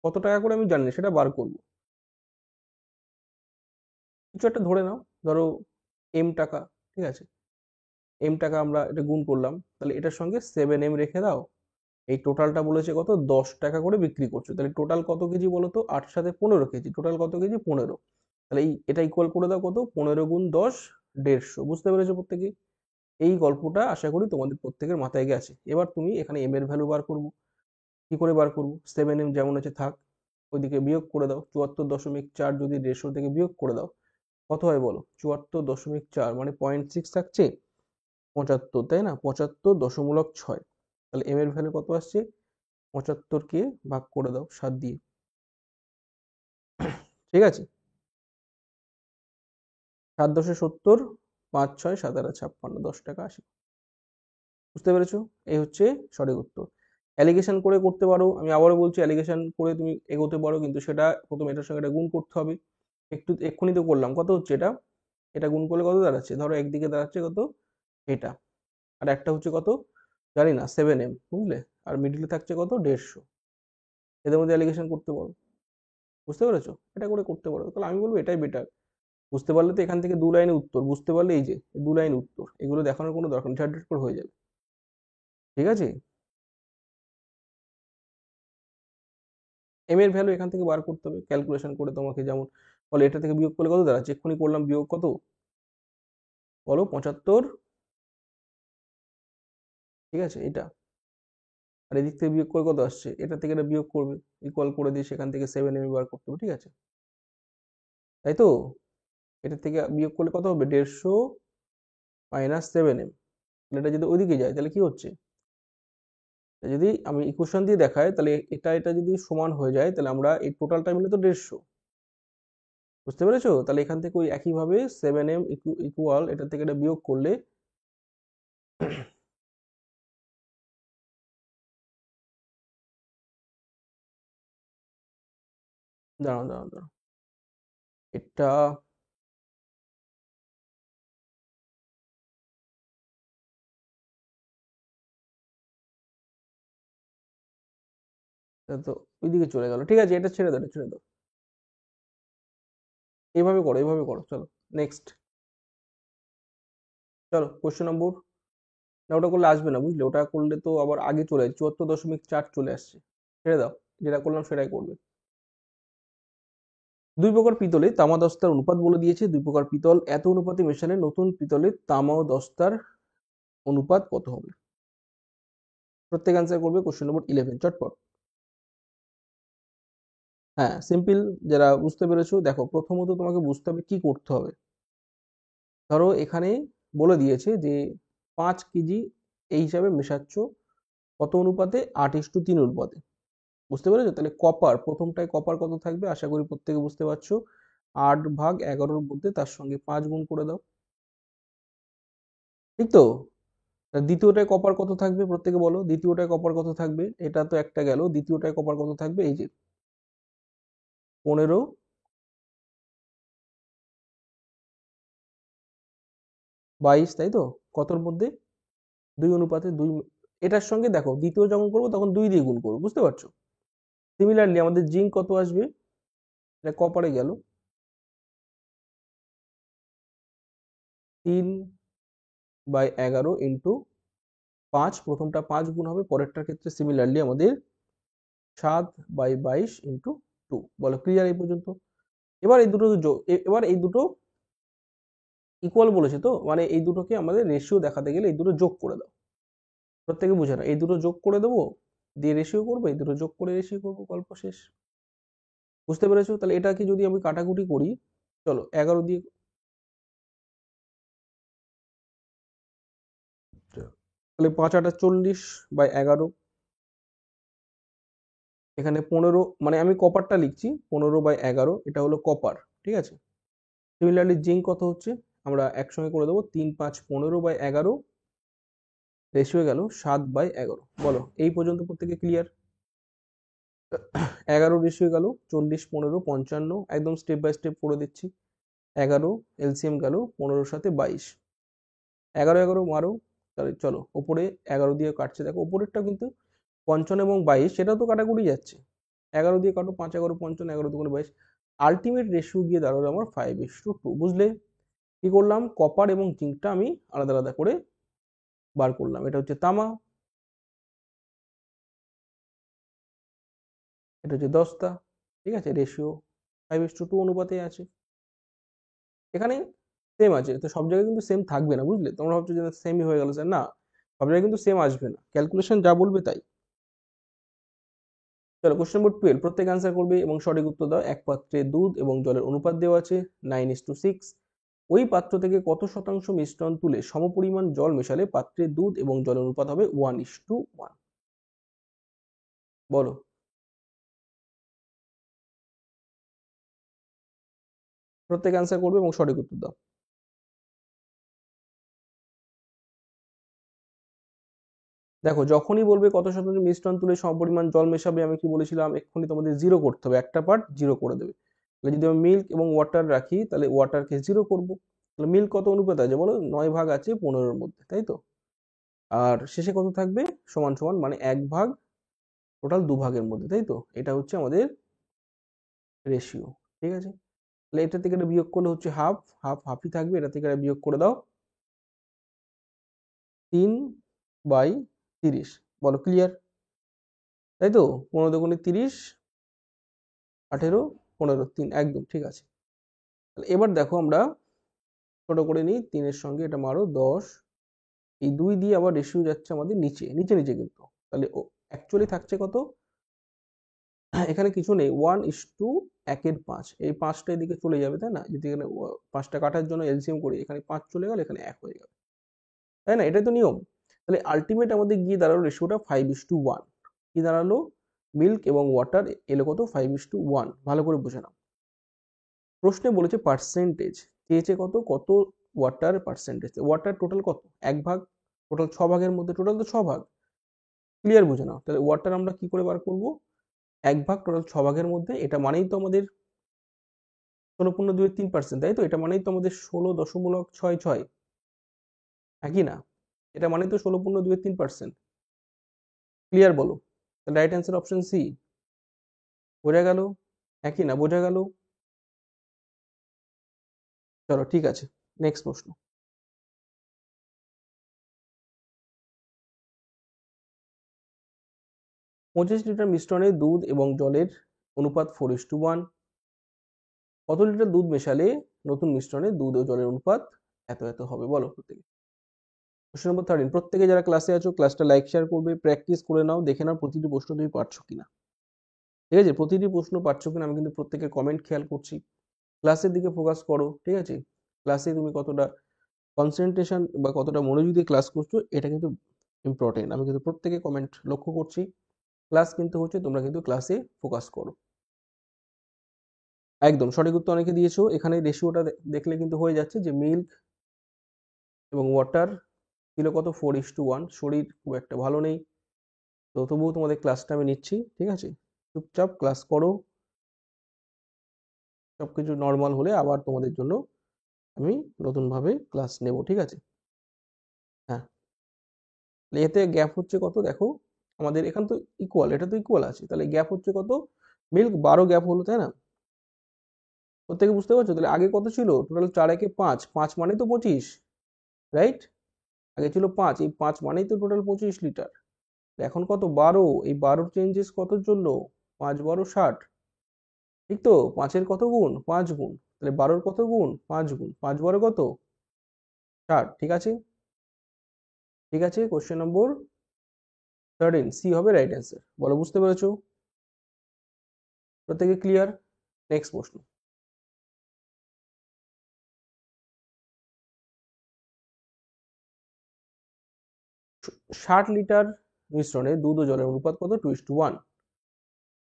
কত টাকা করে আমি জানি না, সেটা বার করব। কিছু একটা ধরে নাও, ধরো টাকা, ঠিক আছে, টাকা আমরা এটা গুণ করলাম, তাহলে এটার সঙ্গে 7 রেখে দাও। এই টোটালটা বলেছে কত, 10 টাকা করে বিক্রি করছো, তাহলে টোটাল কত কেজি বলো তো, 8 সাথে 15 কেজি, টোটাল কত কেজি, 15। তাহলে এটা ইকুয়াল করে দাও কত, 15 গুণ 10, 150, বুঝতে পেরেছো প্রত্যেকে। এই গল্পটা আশা করি তোমাদের প্রত্যেকের মাথায় গেছে। এবার তুমি এখানে এর ভ্যালু বার করবো। কি করে বার করবো, 7 যেমন আছে থাক, ওইদিকে বিয়োগ করে দাও, 74.4 যদি 150 থেকে বিয়োগ করে দাও, কত হয় বলো, 74.4 মানে 0.6 থাকছে, 75, তাই না, 75.6। তাহলে এর ভ্যালু কত আসছে, 75 কে ভাগ করে দাও 7 দিয়ে, ঠিক আছে, 7×10=70, 5×6 = 7×8 = 10 টাকা 80। বুঝতে পেরেছো, এই হচ্ছে সঠিক উত্তর। অ্যালিগেশন করে করতে পারো, আমি আবারও বলছি অ্যালিগেশন করে তুমি এগোতে পারো, কিন্তু সেটা প্রথমে এটার সঙ্গে এটা গুণ করতে হবে। এক্ষুনি তো করলাম, কত হচ্ছে এটা, এটা গুণ করলে কত দাঁড়াচ্ছে, ধরো একদিকে দাঁড়াচ্ছে কত, এটা, আর একটা হচ্ছে কত জানি না 7 বুঝলে, আর মিডিলে থাকছে কত, 150, এদের মধ্যে অ্যালিগেশন করতে পারো। বুঝতে পেরেছো, এটা করে করতে পারো, তাহলে আমি বলবো এটাই বেটার। বুঝতে পারলে তো এখান থেকে 2 লাইনে উত্তর, বুঝতে পারলে এই যে 2 লাইন উত্তর, এগুলো দেখানোর কোনো দরকার নেই, ঝটঝট করে হয়ে যাবে, ঠিক আছে। এর ভ্যালু এখান থেকে বার করতে হবে ক্যালকুলেশন করে তোমাকে, যেমন বলো এটা থেকে বিয়োগ করলে কত দাঁড়াচ্ছে, এক্ষুনি করলাম বিয়োগ, কত বলো, 75, ঠিক আছে, এটা, আর এদিক থেকে বিয়োগ করে কত আসছে, এটা থেকে এটা বিয়োগ করবে, ইকুয়াল করে দিয়ে সেখান থেকে 7 বার করতে হবে, ঠিক আছে, তাই তো। এটা থেকে বিয়োগ করলে কত হবে, 150 - 7, এটা যদি ওইদিকে যায় তাহলে কি হচ্ছে, যদি আমি ইকুয়েশন দিয়ে দেখাই তাহলে এটা এটা যদি সমান হয়ে যায়, তাহলে আমরা এই টোটালটা মিলে তো 150, বুঝতে পেরেছো। তাহলে এখান থেকে ওই একইভাবে 7 ইকুয়াল এটা থেকে এটা বিয়োগ করলে, দাঁড়াও দাঁড়াও দাঁড়াও, এটা এটা তো ওইদিকে চলে গেল, ঠিক আছে, এটা ছেড়ে দাও, এটা ছেড়ে দাও, এইভাবে করো, এইভাবে করো, চলো নেক্সট। চলো কোশ্চেন নম্বর, না ওটা করলে আসবে না বুঝলে, ওটা করলে তো আবার আগে চলে আসে, 74.4 চলে আসছে, ছেড়ে দাও, যেটা করলাম সেটাই করবে। 2 প্রকার পিতলে তামা দস্তার অনুপাত বলে দিয়েছে, 2 প্রকার পিতল এত অনুপাতে মেশালে নতুন পিতলের তামা ও দস্তার অনুপাত কত হবে। প্রত্যেক অ্যান্সার করবে, কোশ্চেন নম্বর 11 চটপট। হ্যাঁ সিম্পল, যারা বুঝতে পেরেছো দেখো, প্রথমত তোমাকে বুঝতে হবে কি করতে হবে। ধরো এখানে বলে দিয়েছে যে 5 কেজি এই হিসাবে মেশাচ্ছ, কত অনুপাতে, 8:3 অনুপাতে, বুঝতে পেরেছো। তাহলে কপার, প্রথমটায় কপার কত থাকবে, আশা করি প্রত্যেকে বুঝতে পারছো, 8/11 মধ্যে তার সঙ্গে 5 গুণ করে দাও, ঠিক তো। দ্বিতীয়টায় কপার কত থাকবে, প্রত্যেকে বলো, দ্বিতীয়টায় কপার কত থাকবে, এটা তো একটা গেল, দ্বিতীয়টায় কপার কত থাকবে, এই যে 15, 22, তাই তো, কতর মধ্যে, 2:2, এটার সঙ্গে দেখো দ্বিতীয় যখন করবো তখন 2 দিয়ে গুণ করবো, বুঝতে পারছো। সিমিলারলি আমাদের জিঙ্ক কত আসবে, এটা কপারে গেল, 3/11 ইন্টু 5, প্রথমটা 5 গুণ হবে, পরেরটার ক্ষেত্রে সিমিলারলি আমাদের 7/22 ইন্টু 2, বলো ক্লিয়ার এই পর্যন্ত। এবার এই দুটো এবার এই দুটো ইকুয়াল বলেছে তো, মানে এই দুটোকে আমাদের রেশিও দেখাতে গেলে এই দুটো যোগ করে দাও, প্রত্যেকে বুঝে না, এই দুটো যোগ করে দেবো, দিয়ে রেশিও করবো, এই দুটো যোগ করে রেশিও করবো, গল্প শেষ। বুঝতে পেরেছো, তাহলে এটাকে যদি আমি কাটাকুটি করি, চলো 11 দিয়ে, তাহলে 5×8 = 40/11, এখানে 15, মানে আমি কপারটা লিখছি, 15/11, এটা হলো কপার, ঠিক আছে। সিমিলারলি জিঙ্ক কত হচ্ছে, আমরা একসঙ্গে করে দেবো, 3×5 = 15/11, রেশিও গেল 7/11। বলো এই পর্যন্ত প্রত্যেকে ক্লিয়ার? 11 রেশিও গেল 40, 15, 55, একদম স্টেপ বাই স্টেপ করে দিচ্ছি। 11 এলসিএম গেল 15 সাথে 22, 11 11 মারো। তাহলে চলো ওপরে 11 দিয়ে কাটছে, দেখো ওপরেরটা কিন্তু 55 এবং 22 সেটাও তো কাটাকুটি যাচ্ছে। 11 দিয়ে কাটো, 5 11 55, 11 2 22, আলটিমেট রেশিও গিয়ে দাঁড়ালো আমার 5:2। বুঝলে কি করলাম? কপার এবং জিঙ্কটা আমি আলাদা আলাদা করে বার করলাম। এটা হচ্ছে তামা, এটা হচ্ছে দস্তা। ঠিক আছে, রেশিও 5:2 অনুপাতে আছে। এখানে সেম আছে, তো সব জায়গায় কিন্তু সেম থাকবে না, বুঝলে? তোমরা ভাবছো যে সেমই হয়ে গেল স্যার, না, সব জায়গায় কিন্তু সেম আসবে না, ক্যালকুলেশন যা বলবে তাই। চলো কোশ্চেন নম্বর 12, প্রত্যেক অ্যান্সার করবে এবং সঠিক উত্তর দাও। এক পাত্রে দুধ এবং জলের অনুপাত দেওয়া আছে 9:6। ওই পাত্র থেকে কত শতাংশ মিশ্রণ তুলে সমপরিমাণ জল মেশালে পাত্রে দুধ এবং জলের অনুপাত হবে 1:1? বলো। প্রত্যেক অ্যান্সার করবে এবং সঠিক উত্তর দাও। দেখো যখনই বলবে কত শতাংশ মিশ্রণ তুলে সমপরিমাণ জল মেশাবে, আমি কি বলেছিলাম? এক্ষুনি তোমাদের জিরো করতে হবে, একটা পার্ট জিরো করে দেবে। তাহলে যদি আমি মিল্ক এবং ওয়াটার রাখি তাহলে ওয়াটারকে জিরো করব। তাহলে মিল্ক কত অনুপাত আছে বলো? 9 ভাগ আছে 15-এর মধ্যে, তাই তো? আর শেষে কত থাকবে? সমান সমান, মানে 1 ভাগ টোটাল 2 ভাগের মধ্যে, তাই তো? এটা হচ্ছে আমাদের রেশিও। ঠিক আছে, তাহলে এটা থেকে এটা বিয়োগ করলে হচ্ছে হাফ, হাফ হাফই থাকবে, এটা থেকে এটা বিয়োগ করে দাও। 3/30। বলো ক্লিয়ার? তাই তো, 15 দুগুণে 30, 18, 15, 3, একদম ঠিক আছে। তাহলে এবার দেখো আমরা ছোট করে নিই, 3-এর সঙ্গে এটা মারো 10, এই 2 দিয়ে আবার রেশিও যাচ্ছে আমাদের নিচে নিচে নিচে কিন্তু। তাহলে অ্যাকচুয়ালি থাকছে কত? এখানে কিছু নেই, 1:1/5, এই 5টা এদিকে চলে যাবে, তাই না? যদি এখানে 5টা কাটার জন্য এলসিএম করি, এখানে 5 চলে গেল, এখানে 1 হয়ে গেল, তাই না? এটাই তো নিয়ম। তাহলে আলটিমেট আমাদের গিয়ে দাঁড়ালো রেশিওটা 5:1। কি দাঁড়ালো? মিল্ক এবং ওয়াটার এলো কত? 5:1। ভালো করে বুঝে নাও। প্রশ্নে বলেছে পার্সেন্টেজ, চেয়েছে কত কত ওয়াটার পার্সেন্টেজ। ওয়াটার টোটাল কত? 1 ভাগ, টোটাল 6 ভাগের মধ্যে, টোটাল তো 6 ভাগ। ক্লিয়ার বুঝে নাও। তাহলে ওয়াটার আমরা কি করে বার করব? 1 ভাগ টোটাল 6 ভাগের মধ্যে, এটা মানেই তো আমাদের 16.23%, তাই তো? এটা মানেই তো আমাদের 16.66, একই না? এটা মানেই তো 16.23%। ক্লিয়ার বলো? তাহলে রাইট অ্যান্সার অপশন সি। বোঝা গেল? একই না? বোঝা গেল? চলো ঠিক আছে, নেক্সট প্রশ্ন। 25 লিটার মিশ্রণে দুধ এবং জলের অনুপাত 4:1। কত লিটার দুধ মেশালে নতুন মিশ্রণে দুধ ও জলের অনুপাত এত এত হবে? বলো প্রত্যেকে। কোশ্চেন নম্বর 13, প্রত্যেকে যারা ক্লাসে আছো ক্লাসটা লাইক শেয়ার করবে, প্র্যাকটিস করে নাও, দেখে নাও প্রতিটি প্রশ্ন তুমি পারছো কিনা। ঠিক আছে, প্রতিটি প্রশ্ন পারছো কিনা আমি কিন্তু প্রত্যেকের কমেন্ট খেয়াল করছি। ক্লাসের দিকে ফোকাস করো, ঠিক আছে? ক্লাসে তুমি কতটা কনসেন্ট্রেশন বা কতটা মনোযোগ দিয়ে ক্লাস করছো এটা কিন্তু ইম্পর্টেন্ট। আমি কিন্তু প্রত্যেকে কমেন্ট লক্ষ্য করছি। ক্লাস কিন্তু হচ্ছে, তোমরা কিন্তু ক্লাসে ফোকাস করো। একদম সঠিক উত্তর অনেকে দিয়েছো। এখানে রেশিওটা দেখলে কিন্তু হয়ে যাচ্ছে যে মিল্ক এবং ওয়াটার ছিল কত? 4:1। শরীর খুব একটা ভালো নেই, তো তবুও তোমাদের ক্লাসটা আমি নিচ্ছি, ঠিক আছে? চুপচাপ ক্লাস করো, সবকিছু নর্মাল হলে আবার তোমাদের জন্য আমি নতুনভাবে ক্লাস নেব, ঠিক আছে? হ্যাঁ, এতে গ্যাপ হচ্ছে কত দেখো, আমাদের এখান তো ইকুয়াল, এটা তো ইকুয়াল আছে, তাহলে গ্যাপ হচ্ছে কত? মিল্ক 12 গ্যাপ হলো, তাই না? প্রত্যেকে বুঝতে পারছো? তাহলে আগে কত ছিল? টোটাল 4 একে 5, 5 মানে তো 25, রাইট? আগে ছিল 5, এই 5 মানেই তো টোটাল 25 লিটার। এখন কত? 12, এই 12 চেঞ্জেস কতর জন্য? 5 12 60, ঠিক তো? 5-এর কত গুণ? 5 গুণ। তাহলে 12-র কত গুণ? 5 গুণ, 5 12 কত? 60। ঠিক আছে, ঠিক আছে। কোশ্চেন নম্বর 13, সি হবে রাইট অ্যান্সার। বলো বুঝতে পেরেছো? প্রত্যেকে ক্লিয়ার? নেক্সট প্রশ্ন। 60 লিটার মিশ্রণে দুধ ও জলের অনুপাত কত? 2:1।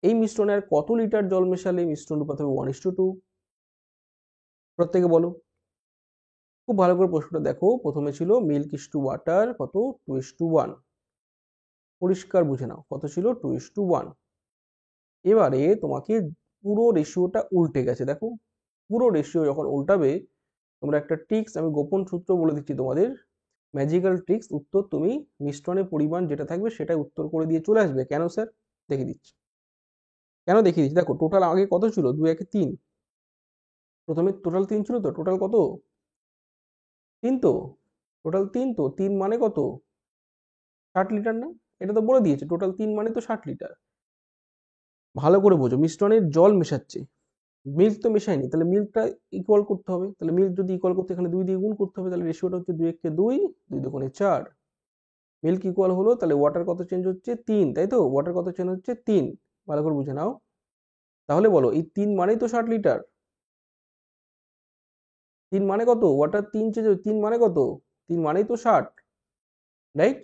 এই মিশ্রণে আর কত লিটার জল মেশালে মিশ্রণ অনুপাত হবে 1:2? প্রত্যেকে বলো। খুব ভালো করে প্রশ্নটা দেখো, প্রথমে ছিল মিল্ক ইস টু ওয়াটার কত 2:1, পরিষ্কার বুঝে নাও কত ছিল 2:1। এবারে তোমাকে পুরো রেশিওটা উল্টে গেছে, দেখো পুরো রেশিও যখন উল্টাবে তোমরা একটা ট্রিক্স, আমি গোপন সূত্র বলে দিচ্ছি তোমাদের, ম্যাজিক্যাল ট্রিক্স, উত্তর তুমি মিশ্রণের পরিমাণ যেটা থাকবে সেটাই উত্তর করে দিয়ে চলে আসবে। কেন স্যার? দেখে দিচ্ছি কেন, দেখিয়ে দিচ্ছি। দেখো টোটাল আগে কত ছিল, 2 1 3, প্রথমে টোটাল 3 ছিল, তো টোটাল কত 3, তো টোটাল 3, তো 3 মানে কত 60 লিটার না? এটা তো বলে দিয়েছে টোটাল 3 মানে তো 60 লিটার। ভালো করে বোঝো, মিশ্রণের জল মেশাচ্ছে, মিল্ক তো মেশায়নি, তাহলে মিল্কটা ইকুয়াল করতে হবে, তাহলে মিল্ক যদি ইকুয়াল করতে এখানে 2 দিয়ে গুণ করতে হবে, তাহলে রেশিওটা হচ্ছে 2 1 2, 2 2 4। মিল্ক ইকুয়াল হলো, তাহলে ওয়াটার কত চেঞ্জ হচ্ছে 3, তাই তো ওয়াটার কত চেঞ্জ হচ্ছে 3। ভালো করে বুঝে নাও, তাহলে বলো এই 3 মানেই তো 60 লিটার। 3 মানে কত, ওয়াটার 3 চেঞ্জ 3 মানে কত, 3 মানেই তো 60, রাইট?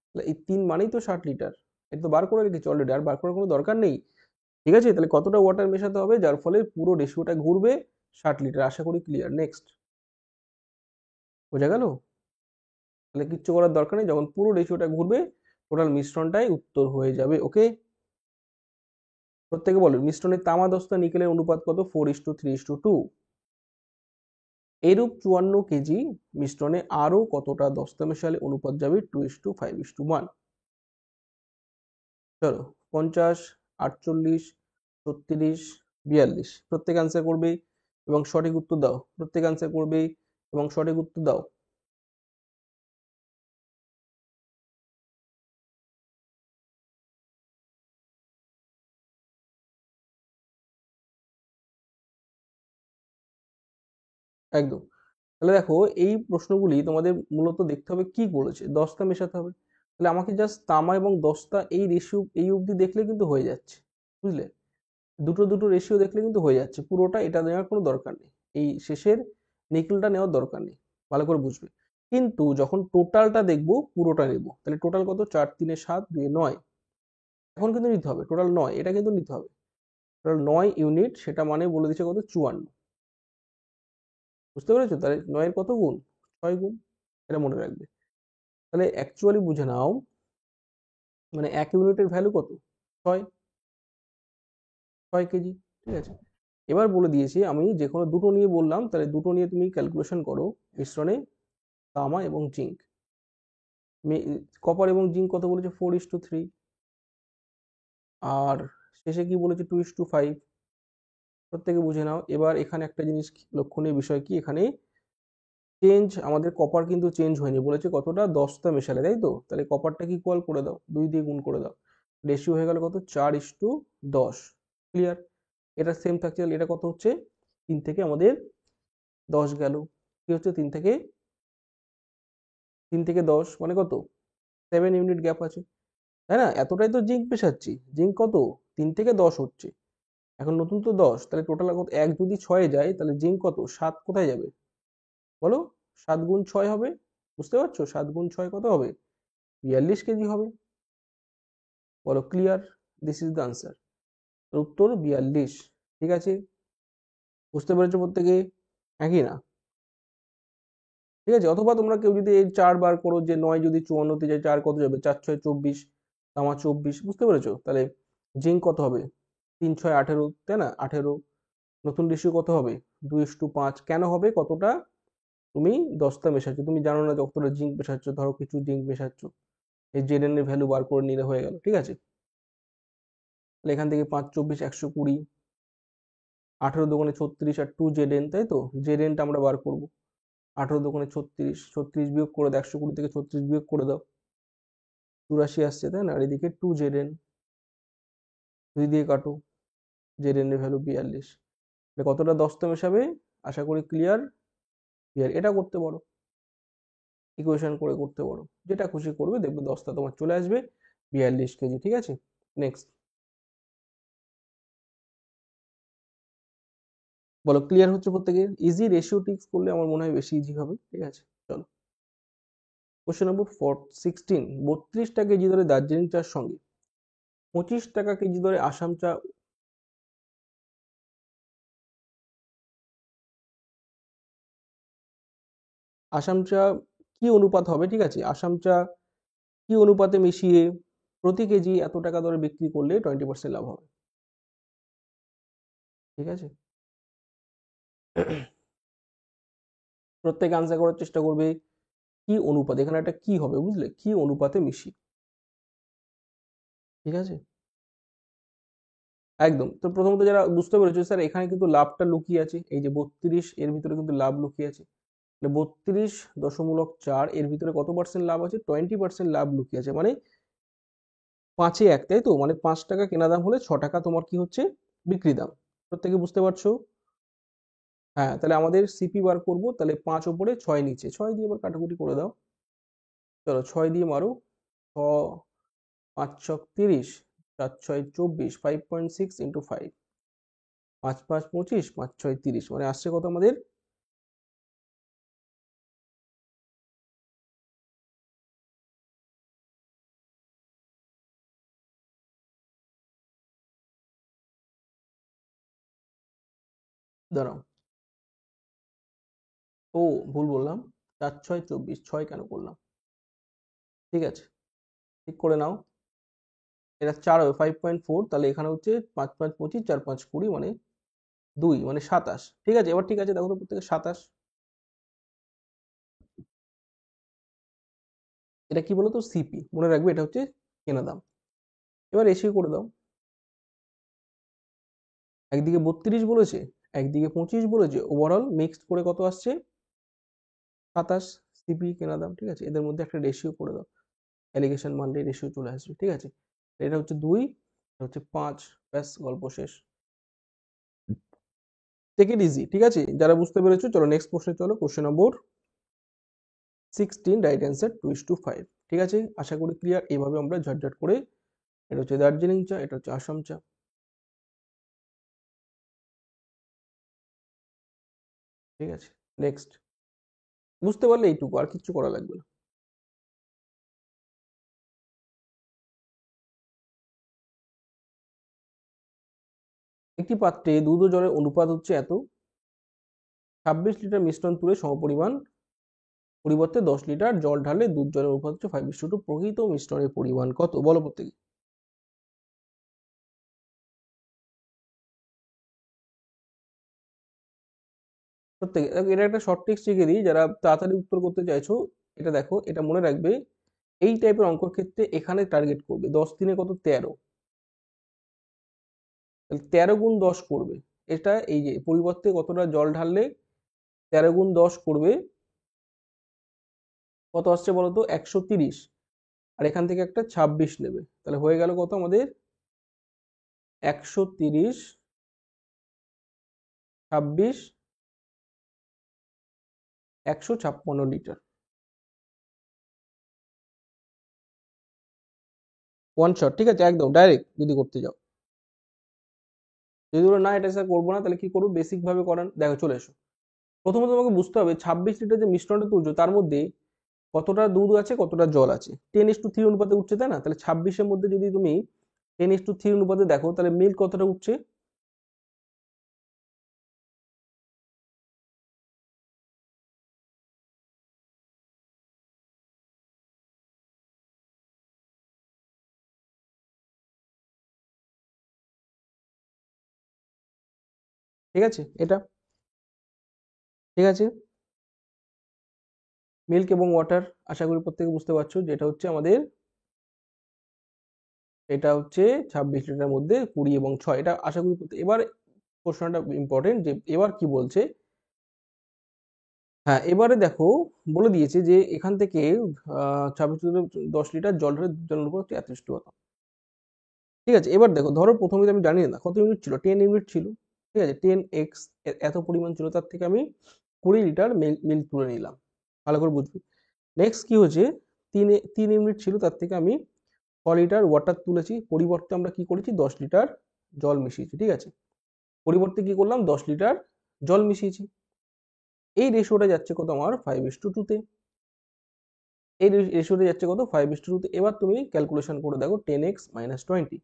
তাহলে এই 3 মানেই তো 60 লিটার। এটা তো বার করে রেখেছি অলরেডি, আর বার করার কোনো দরকার নেই। ঠিক আছে, তাহলে কতটা ওয়াটার মেশাতে হবে যার ফলে পুরো রেশিওটা ঘুরবে 60 লিটার। আশা করি ক্লিয়ার। নেক্সট, বোঝা গেল? তাহলে কিচ্ছু করার দরকার নেই, যখন পুরো রেশিওটা ঘুরবে টোটাল মিশ্রণটাই উত্তর হয়ে যাবে। ওকে, প্রত্যেকে বলো মিশ্রণের তামা দস্তা নিকেলের অনুপাত কত, 4:3:2। এরূপ 54 কেজি মিশ্রণে আরো কতটা দস্তা মেশালে অনুপাত যাবে 2:5:1। চলো 50, 48, 36, 42, প্রত্যেক আনসার করবে এবং সঠিক উত্তর দাও। প্রত্যেক আনসার করবে এবং সঠিক উত্তর দাও। একদম। তাহলে দেখো এই প্রশ্নগুলি তোমাদের মূলত দেখতে হবে কি করেছে, দস্তা মেশাতে হবে। তাহলে আমাকে জাস্ট তামা এবং দস্তা এই রেশিও এই অবধি দেখলে কিন্তু হয়ে যাচ্ছে, বুঝলে? দুটো দুটো রেশিও দেখলে কিন্তু হয়ে যাচ্ছে, পুরোটা এটা নেওয়ার কোনো দরকার নেই, এই শেষের নিকেলটা নেওয়ার দরকার নেই। ভালো করে বুঝবে। কিন্তু যখন টোটালটা দেখবো পুরোটা নেব, তাহলে টোটাল কত, 4 3 7 2 9, এখন কিন্তু নিতে হবে টোটাল 9, এটা কিন্তু নিতে হবে টোটাল 9 ইউনিট, সেটা মানে বলে দিচ্ছে কত 54। বুঝতে পেরেছো? তাহলে 9 এর কত গুণ, 6 গুণ, এটা মনে রাখবে। তাহলে অ্যাকচুয়ালি বুঝে নাও, মানে 1 ইউনিটের ভ্যালু কত, 6, 6 কেজি। ঠিক আছে, এবার বলে দিয়েছি আমি যে কোনো দুটো নিয়ে বললাম, তাহলে দুটো নিয়ে তুমি ক্যালকুলেশন করো। মিশ্রণে তামা এবং জিঙ্ক, কপার এবং জিঙ্ক কত বলেছে 4:3, আর শেষে কি বলেছে 2:5। প্রত্যেকে বুঝে নাও। এবার এখানে একটা জিনিস লক্ষণীয় বিষয় কি, এখানে চেঞ্জ, আমাদের কপার কিন্তু চেঞ্জ হয়নি, বলেছে কতটা, দস্তা মেশালে, তাই তো? তাহলে কপারটা কি ইকুয়াল করে দাও, 2 দিয়ে গুণ করে দাও, রেশিও হয়ে গেল কত 4:10। ক্লিয়ার? এটা সেম থাকছে, তাহলে এটা কত হচ্ছে 3 থেকে আমাদের 10 গেল। কি হচ্ছে 3 থেকে 10 মানে কত, 7 ইউনিট গ্যাপ আছে, তাই না? এতটাই তো জিঙ্ক মেশাচ্ছি, জিঙ্ক কত 3 থেকে 10 হচ্ছে, এখন নতুন তো 10, তাহলে টোটাল কত, 1 যদি 6 যায় তাহলে জিঙ্ক কত 7 কোথায় যাবে বলো, 7 গুণ 6 হবে। বুঝতে পারছো, 7 গুণ 6 কত হবে, 42 কেজি হবে। বলো clear? This is the answer, উত্তর 42। ঠিক আছে, বুঝতে পেরেছো প্রত্যেকে? একই না? ঠিক আছে, অথবা তোমরা কেউ যদি এই 4 বার করো, যে 9 যদি 54 তে যায় 4 কত যাবে, 4 6 24, তামা 24। বুঝতে পেরেছো? তাহলে জিঙ্ক কত হবে 3 6 18, তাই না 18। নতুন রেশিও কত হবে 2:5। কেন হবে, কতটা তুমি দস্তা মেশাচ্ছ, তুমি জানো না যতটা জিঙ্ক মেশাচ্ছ, ধরো কিছু জিঙ্ক মেশাচ্ছ, এই জেডেন এর ভ্যালু বার করে নিলে হয়ে গেল। ঠিক আছে, তাহলে এখান থেকে 5 24 120, 18 দোকানে 36 আর 2 জেডেন, তাই তো? জেডেনটা আমরা বার করব, 18 দোকানে 36, 36 বিয়োগ করে দাও, 120 থেকে 36 বিয়োগ করে দাও, 84 আসছে, তাই না? আর এদিকে 2 জেডেন, 2 দিয়ে কাটো, জেডেন এর ভ্যালু 42। কতটা দস্তা মেশাবে, আশা করি ক্লিয়ার। ক্লিয়ার, এটা করতে পারো, ইকুয়েশন করে করতে পারো, যেটা খুশি করবে, দেখবে দস্তা তোমার চলে আসবে 42 কেজি। ঠিক আছে, নেক্সট, বলো ক্লিয়ার হচ্ছে প্রত্যেকের? ইজি, রেশিও টিক্স করলে আমার মনে হয় বেশি ইজি হবে। ঠিক আছে, চলো কোশ্চেন নম্বর 16। 32 কেজি দরে দার্জিলিং চার সঙ্গে 25 কেজি দরে আসাম চা আসাম চা কি অনুপাত হবে, ঠিক আছে, আসাম চা কি অনুপাতে মিশিয়ে প্রতি কেজি এত টাকা দরে বিক্রি করলে 20% লাভ হবে, ঠিক আছে। প্রত্যেক আনসার করার চেষ্টা করবে কি অনুপাত, এখানে একটা কি হবে বুঝলে, কি অনুপাতে মিশি, ঠিক আছে। একদম, তো প্রথমত যারা বুঝতে পেরেছো স্যার এখানে কিন্তু লাভটা লুকিয়ে আছে, এই যে 32 এর ভিতরে কিন্তু লাভ লুকিয়ে আছে, 32.4 এর ভিতরে কত পার্সেন্ট লাভ আছে, 20% লাভ লুকিয়ে আছে, মানে 5-এ 1, তাই তো, মানে 5 টাকা কেনা দাম হলে 6 টাকা তোমার কি হচ্ছে বিক্রি দাম, প্রত্যেকে বুঝতে পারছো। হ্যাঁ, তাহলে আমাদের সিপি বার করবো, তাহলে 5 ওপরে 6 নিচে, 6 দিয়ে এবার কাটাকুটি করে দাও, চলো 6 দিয়ে মারো, 5 5 30, 4 6 24, 5.6 ইন্টু 5, 5 5 25, 5 6 30, মানে আসছে কত আমাদের, দাঁড়াও, ও ভুল বললাম, 4 6 24, 6 কেন করলাম, ঠিক আছে, ঠিক করে নাও, এটা 4 হবে 5.4, তাহলে এখানে হচ্ছে 5 5 25, 4 5 20, মানে 2, মানে 27, ঠিক আছে, এবার ঠিক আছে, দেখো তো প্রত্যেকে 27, এটা কি বলো তো, সিপি, মনে রাখবে এটা হচ্ছে কেনা দাম, এবার রেশিও করে দাও, একদিকে 32 বলেছে, একদিকে 25 বলেছে, ওভারঅল মিক্সড করে কত আসছে, 27 সিপি কেনা দাম, ঠিক আছে, এদের মধ্যে একটা রেশিও করে দাও, অ্যালিগেশন মানলে রেশিও চলে আসবে, ঠিক আছে, এটা হচ্ছে 2, এটা হচ্ছে 5, ব্যাস গল্প শেষ, টেক ইট ইজি, ঠিক আছে, যারা বুঝতে পেরেছো চলো নেক্সট প্রশ্নে চলো, কোশ্চেন নম্বর 16, রাইট অ্যান্সার 2:5, ঠিক আছে, আশা করি ক্লিয়ার, এইভাবে আমরা ঝটঝট করে, এটা হচ্ছে দার্জিলিং চা, এটা হচ্ছে আসাম চা, ঠিক আছে, নেক্সট, বুঝতে পারলে এইটুকু, আর কিচ্ছু করা লাগবে না। একটি পাত্রে দুধ ও জলের অনুপাত হচ্ছে এত, 26 লিটার মিশ্রণ তুলে সমপরিমাণ পরিবর্তে 10 লিটার জল ঢাললে দুধ জলের অনুপাত হচ্ছে 5:2, প্রকৃত মিশ্রণের পরিমাণ কত, বলো প্রত্যেকে, প্রত্যেকে দেখো, এটা একটা শর্ট ট্রিক্স শিখে দিই, যারা তাড়াতাড়ি উত্তর করতে চাইছো, এটা দেখো, এটা মনে রাখবে, এই টাইপের অঙ্কর ক্ষেত্রে এখানে টার্গেট করবে, 10 3 কত, 13, তাহলে 13 × 10 করবে, এটা এই যে পরিবর্তে কতটা জল ঢাললে 13 × 10 করবে, কত আসছে বলতো, 130, আর এখান থেকে একটা 26 নেবে, তাহলে হয়ে গেল কত আমাদের, 130, 26, 156 লিটার, ওয়ান শট, ঠিক আছে, একদম ডাইরেক্ট যদি করতে যাও, যদি বলো না এটা স্যার করবো না, তাহলে কি করবো, বেসিক ভাবে করান, দেখো চলে এসো, প্রথমত তোমাকে বুঝতে হবে 26 লিটার যে মিশ্রণটা তুলছো তার মধ্যে কতটা দুধ আছে কতটা জল আছে, 10:3 অনুপাতে উঠছে, তাই না, তাহলে 26-এর মধ্যে যদি তুমি 10:3 অনুপাতে দেখো, তাহলে মিল্ক কতটা উঠছে, ঠিক আছে, এটা, ঠিক আছে, মিল্ক এবং ওয়াটার, আশা করি প্রত্যেকে বুঝতে পারছো যে এটা হচ্ছে আমাদের, এটা হচ্ছে 26 লিটার মধ্যে 20 এবং 6, এটা আশা করি এবার প্রশ্নটা ইম্পর্টেন্ট, যে এবার কি বলছে, হ্যাঁ এবারে দেখো, বলে দিয়েছে যে এখান থেকে 26 10 লিটার জল ঢালে জলের উপর 33 হতো, ঠিক আছে, এবার দেখো, ধরো প্রথমে তো আমি জানি না কত ইউনিট ছিল, 10 ইউনিট ছিল, ঠিক আছে, 10x এত পরিমাণ ছিল, তার থেকে আমি 20 লিটার মিল্ক তুলে নিলাম, ভালো করে বুঝবি, নেক্সট কি হচ্ছে, 3 ইউনিট ছিল, তার থেকে আমি 6 লিটার ওয়াটার তুলেছি, পরিবর্তে আমরা কি করেছি, 10 লিটার জল মিশিয়েছি, ঠিক আছে, পরিবর্তে কি করলাম, 10 লিটার জল মিশিয়েছি, এই রেশিওটা যাচ্ছে কত আমার 5:2 তে, এই রেশিওটা যাচ্ছে কত 5:2 তে, এবার তুমি ক্যালকুলেশন করে দেখো 10x - 20,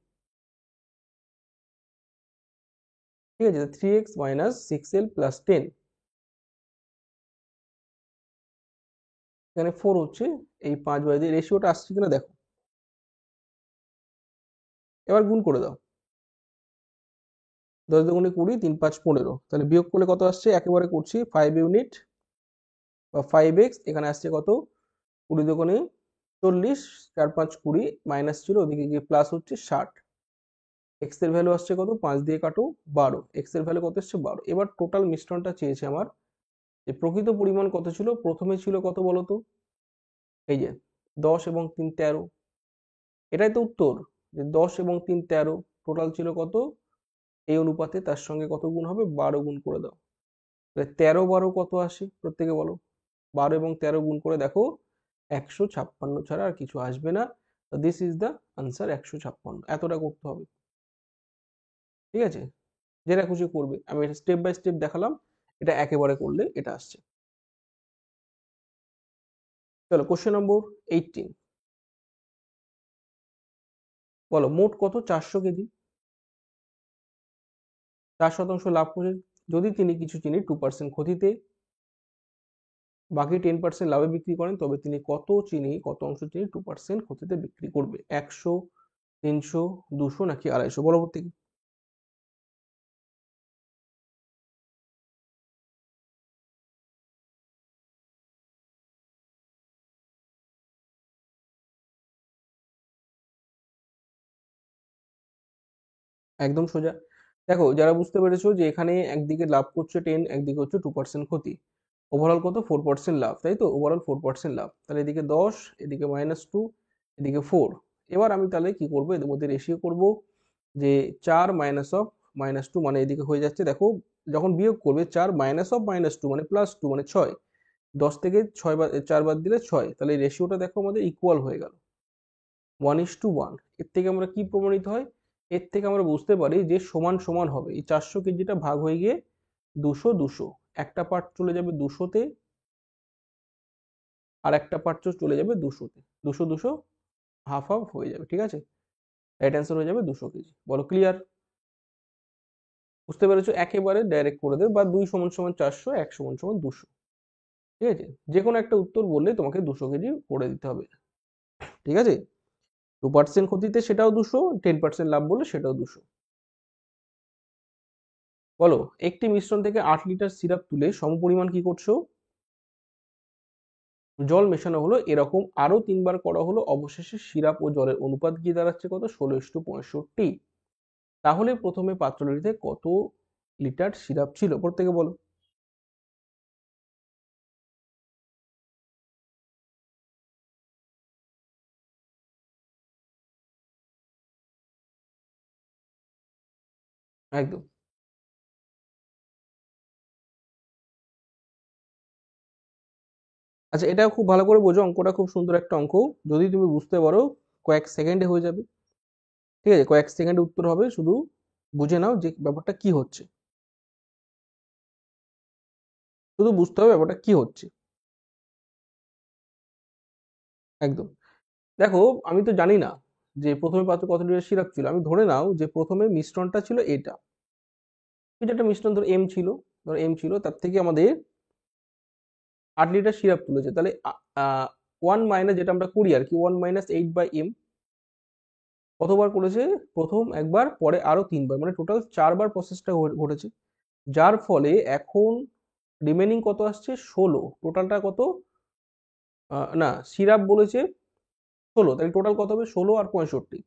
ঠিক আছে, 3x - 6l + 10, এখানে 4 হচ্ছে, এই 5/2 রেশিওটা আসছে কিনা দেখো, এবার গুণ করে দাও। 10 দুগুণে 20, 3 5 15, তাহলে বিয়োগ করলে কত আসছে, একেবারে করছি 5 ইউনিট বা 5x, এখানে আসছে কত, 20 দুগুণে 40, 4 5 20, মাইনাস ছিল ওদিকে গিয়ে প্লাস হচ্ছে 60। এক্স এর ভ্যালু আসছে কত, 5 দিয়ে কাটো 12, এক্স এর ভ্যালু কত এসছে 12। এবার টোটাল মিশ্রণটা চেয়েছে আমার, যে প্রকৃত পরিমাণ কত ছিল, প্রথমে ছিল কত বলতো, এই যে 10 এবং 3 13, এটাই তো উত্তর, যে 10 এবং 3 13, টোটাল ছিল কত, এই অনুপাতে তার সঙ্গে কত গুণ হবে, 12 গুণ করে দাও। তাহলে 13 12 কত আসে প্রত্যেকে বলো, 12 এবং 13 গুণ করে দেখো, 156 ছাড়া আর কিছু আসবে না। দিস ইজ দ্য আনসার, 156, এতটা করতে হবে। ঠিক আছে, যেটা খুশি করবে, আমি এটা স্টেপ বাই স্টেপ দেখালাম, এটা একেবারে করলে এটা আসছে। চলো কোশ্চেন নম্বর 18, বলো মোট কত 400 কেজি, 4% লাভ করে যদি তিনি কিছু চিনি 2% ক্ষতিতে, বাকি 10% লাভে বিক্রি করেন, তবে তিনি কত চিনি, কত অংশ চিনি 2% ক্ষতিতে বিক্রি করবে, 100, 300, 200 নাকি 250, বলো প্রত্যেকে। একদম সোজা। দেখো যারা বুঝতে পেরেছো যে এখানে একদিকে লাভ করছে 10, একদিকে হচ্ছে 2% ক্ষতি, ওভারঅল কত 4% লাভ, তাই তো, ওভারঅল 4% লাভ, তাহলে এদিকে 10, এদিকে -2, এদিকে 4। এবার আমি তাহলে কি করবো, এদের মধ্যে রেশিও করব, যে 4 মাইনাস অফ -2 মানে এদিকে হয়ে যাচ্ছে, দেখো যখন বিয়োগ করবে 4 মাইনাস অফ -2 মানে +2 মানে 6, 10 থেকে 6 4 বাদ দিলে 6, তাহলে এই রেশিওটা দেখো আমাদের ইকুয়াল হয়ে গেল 1:1। এর থেকে আমরা কি প্রমাণিত হয়, এর থেকে আমরা বুঝতে পারি যে সমান সমান হবে, এই 400 কেজিটা ভাগ হয়ে গিয়ে 200 200, একটা পার্ট চলে যাবে 200-তে, আর একটা পার্ট চলে যাবে 200-তে, 200 200 হাফ হাফ হয়ে যাবে, ঠিক আছে, রাইট অ্যান্সার হয়ে যাবে 200 কেজি। বলো ক্লিয়ার, বুঝতে পেরেছো, একেবারে ডাইরেক্ট করে দেবে, বা 2 সমান সমান 400, 1 সমান সমান 200, ঠিক আছে, যে কোনো একটা উত্তর বললে তোমাকে 200 কেজি করে দিতে হবে, ঠিক আছে, 2% ক্ষতিতে সেটাও 200, 10% লাভ বললে সেটাও 200। বলো একটি মিশ্রণ থেকে 8 লিটার সিরাপ তুলে সমপরিমাণ কি করছো, জল মেশানো হলো, এরকম আরো 3 বার করা হলো, অবশেষে সিরাপ ও জলের অনুপাত গিয়ে দাঁড়াচ্ছে কত, 16:65। তাহলে প্রথমে পাত্রটিতে কত লিটার সিরাপ ছিল, প্রত্যেকে বলো। একদম। আচ্ছা এটা খুব ভালো করে বোঝো, অঙ্কটা খুব সুন্দর একটা অঙ্ক, যদি তুমি বুঝতে পারো কয়েক সেকেন্ডে হয়ে যাবে, ঠিক আছে, কয়েক সেকেন্ডে উত্তর হবে, শুধু বুঝে নাও যে ব্যাপারটা কি হচ্ছে, শুধু বুঝতে হবে ব্যাপারটা কি হচ্ছে। একদম। দেখো আমি তো জানি না যে প্রথমে পাত্রে কত লিটার সিরাপ ছিল, আমি ধরে নাও যে প্রথমে মিশ্রণটা ছিল এটা, এটা একটা মিশ্রণ, ধরো এম ছিল, ধরো এম ছিল, তার থেকে আমাদের 8 লিটার সিরাপ তুলেছে, তাহলে 1 মাইনাস, যেটা আমরা করি আর কি, 1 - 8/m, কতবার করেছে, প্রথম একবার, পরে আরো 3 বার, মানে টোটাল 4 বার প্রসেসটা ঘটেছে, যার ফলে এখন রিমেনিং কত আসছে, 16, টোটালটা কত, না সিরাপ বলেছে 16, তাহলে টোটাল কত হবে, 16 আর 65,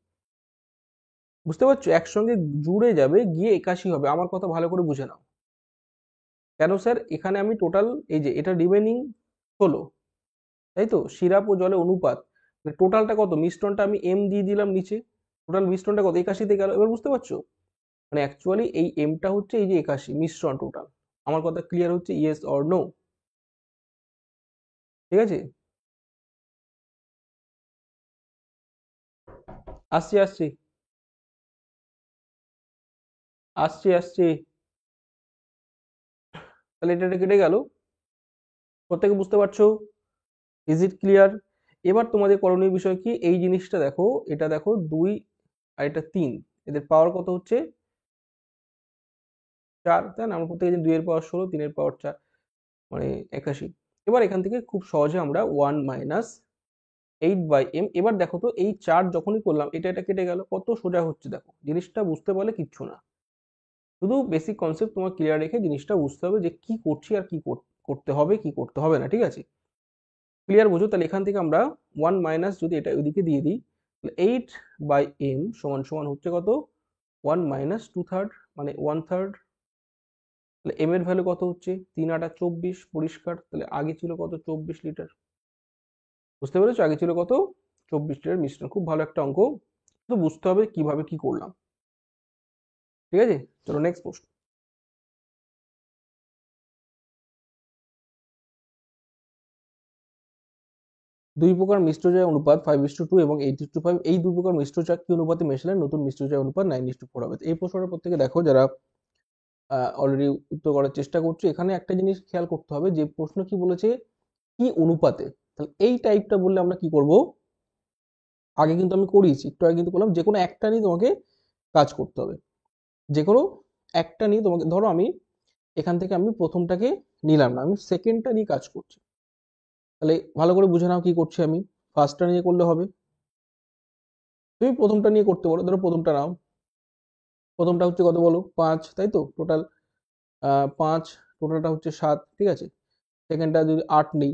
বুঝতে পারছো, একসঙ্গে জুড়ে যাবে গিয়ে 81 হবে, আমার কথা ভালো করে বুঝে নাও, কেন স্যার, এখানে আমি টোটাল, এই যে এটা রিমেনিং 16, তাই তো, সিরাপ ও জলে অনুপাত, টোটালটা কত, মিশ্রণটা আমি এম দিয়ে দিলাম নিচে, টোটাল মিশ্রণটা কত, 81-তে গেল, এবার বুঝতে পারছো, মানে অ্যাকচুয়ালি এই এমটা হচ্ছে এই যে 81 মিশ্রণ টোটাল, আমার কথা ক্লিয়ার হচ্ছে, ইয়েস অর নো, ঠিক আছে, আসছি আসছি আসছি আসছি, তাহলে এটা কেটে গেল, প্রত্যেকে বুঝতে পারছো, ইজ ইট ক্লিয়ার। এবার তোমাদের করণীয় বিষয় কি, এই জিনিসটা দেখো, এটা দেখো 2 আর এটা 3, এদের পাওয়ার কত হচ্ছে 4, তাই না, আমরা প্রত্যেকে 2 এর পাওয়ার 16, 3 এর পাওয়ার 4, মানে 81, এবার এখান থেকে খুব সহজে আমরা 1 - 8/m, এবার দেখো তো এই 4 যখনই করলাম এটা কেটে গেল, কত সোজা হচ্ছে দেখো। জিনিসটা বুঝতে পারলে কিচ্ছু না, শুধু বেসিক কনসেপ্ট তোমার ক্লিয়ার রেখে জিনিসটা বুঝতে হবে যে কি করছি আর কি করতে হবে কি করতে হবে না, ঠিক আছে? ক্লিয়ার বোঝো? তাহলে এখান থেকে আমরা 1 - যদি এটা ওইদিকে দিয়ে দিই, তাহলে 8/m সমান সমান হচ্ছে কত, 1 - 2/3, মানে 1/3। তাহলে m এর ভ্যালু কত হচ্ছে, 3 × 8 = 24, পরিষ্কার। তাহলে আগে ছিল কত, 24 লিটার। বুঝতে পেরেছো? আগে ছিল কত, 24 লিটার মিশ্রণ। খুব ভালো একটা অঙ্ক, তো বুঝতে হবে কিভাবে কি করলাম। ঠিক আছে, চলো নেক্সট প্রশ্ন। দুই প্রকার মিশ্র জয় অনুপাত 5:2 এবং 8:5, এই দুই প্রকার মিশ্র চাক কি অনুপাতে মেশালে নতুন মিশ্র জয় অনুপাত 9:4 হবে? এই প্রশ্নটা প্রত্যেকে দেখো যারা অলরেডি উত্তর করার চেষ্টা করছো। এখানে একটা জিনিস খেয়াল করতে হবে যে প্রশ্ন কি বলেছে, কি অনুপাতে। তাহলে এই টাইপটা বললে আমরা কি করব, আগে কিন্তু আমি করিয়েছি, একটু আগে কিন্তু করলাম, যে কোনো একটা নিয়ে তোমাকে কাজ করতে হবে। যে কোনো একটা নিয়ে তোমাকে, ধরো আমি এখান থেকে আমি প্রথমটাকে নিলাম না, আমি সেকেন্ডটা নিয়ে কাজ করছি। তাহলে ভালো করে বুঝে নাও কি করছি আমি। ফার্স্টটা নিয়ে করলে হবে, তুমি প্রথমটা নিয়ে করতে পারো। ধরো প্রথমটা নাও, প্রথমটা হচ্ছে কত বলো, 5, তাই তো? টোটাল 5, টোটালটা হচ্ছে 7, ঠিক আছে। সেকেন্ডটা যদি 8 নেই,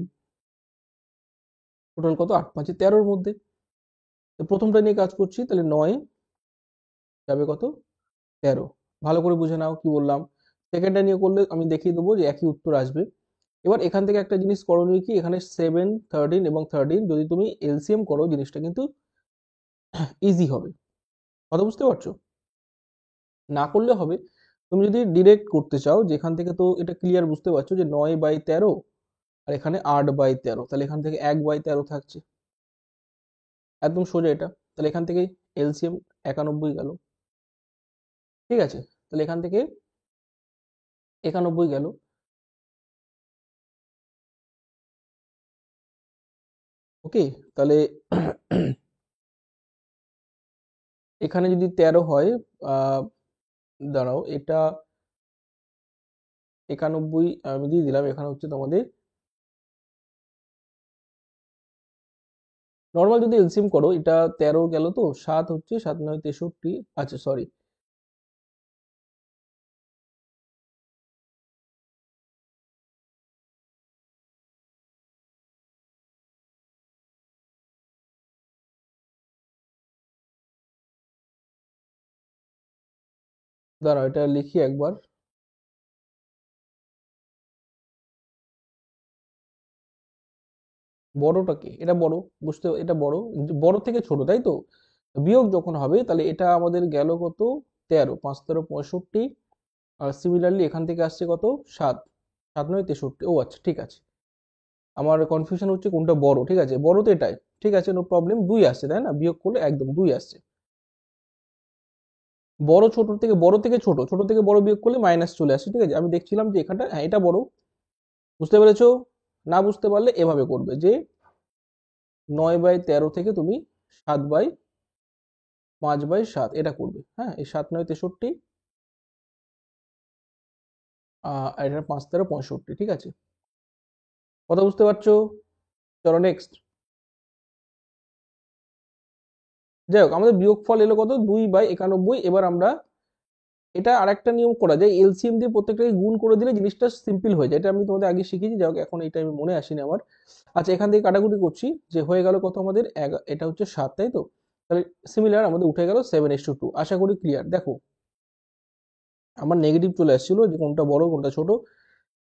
টোটাল কত, 8 × 5 = 13-র মধ্যে। তো প্রথমটা নিয়ে কাজ করছি, তাহলে 9 যাবে কত, 13। ভালো করে বুঝে নাও কি বললাম। সেকেন্ডটা নিয়ে করলে আমি দেখিয়ে দেবো যে একই উত্তর আসবে। এবার এখান থেকে একটা জিনিস করণীয় কি, এখানে 7, 13 এবং 13 যদি তুমি এলসিএম করো, জিনিসটা কিন্তু ইজি হবে। কথা বুঝতে পারছো? না করলে হবে, তুমি যদি ডিরেক্ট করতে চাও, যেখান থেকে তো এটা ক্লিয়ার বুঝতে পারছো যে 9/13 আর এখানে 8/13, তাহলে এখান থেকে 1/13 থাকছে, একদম সোজা এটা। তাহলে এখান থেকে এলসিএম 91 গেল, ঠিক আছে। তাহলে এখান থেকে 91 গেল। ওকে, তাহলে এখানে যদি 13 হয়, আহ দাঁড়াও, এটা 91 আমি দিয়ে দিলাম। এখানে হচ্ছে তোমাদের নর্মাল যদি এলসিএম করো, এটা 13 গেল, তো 7 হচ্ছে, 7 × 9 = 63। আচ্ছা সরি, দাঁড়াও এটা লিখি একবার। বড়টাকে, এটা বড়, বুঝতে, এটা বড়, বড় থেকে ছোট, তাই তো? বিয়োগ যখন হবে, তাহলে এটা আমাদের গেল কত, 13, 5 × 13 = 65। আর সিমিলারলি এখান থেকে আসছে কত, 7, 7 × 9 = 63। ও আচ্ছা, ঠিক আছে, আমার কনফিউশন হচ্ছে কোনটা বড়। ঠিক আছে, বড় তো এটাই, ঠিক আছে, নো প্রবলেম। 2 আসছে, তাই না? বিয়োগ করলে একদম 2 আসছে। বড় ছোট থেকে, বড় থেকে ছোট, ছোট থেকে বড় বিয়োগ করলে মাইনাস চলে আসে, ঠিক আছে। আমি দেখছিলাম যে এখানটা, হ্যাঁ এটা বড়। বুঝতে পেরেছো? না বুঝতে পারলে এভাবে করবে যে 9/13 থেকে তুমি 7/5/7 এটা করবে। হ্যাঁ, এই 7 × 9 = 63, আর এটা 5 × 13 = 65, ঠিক আছে। কথা বুঝতে পারছো? চলো নেক্সট। যাই হোক, আমাদের বিয়োগফল এলো কত, 2/91। এবার আমরা এটা আরেকটা নিয়ম করা যায়, এলসিএম দিয়ে প্রত্যেকটাকে গুণ করে দিলে জিনিসটা সিম্পল হয়ে যায়। এটা আমি তোমাদের আগে শিখেছি, যাই হোক এখন এই টাইমে মনে আসেনি আমার। আচ্ছা, এখান থেকে কাটাকুটি করছি, যে হয়ে গেল কত আমাদের, এটা হচ্ছে 7, তাই তো? তাহলে সিমিলার আমাদের উঠে গেল 7:2। আশা করি ক্লিয়ার। দেখো আমার নেগেটিভ চলে আসছিল যে কোনটা বড় কোনটা ছোট।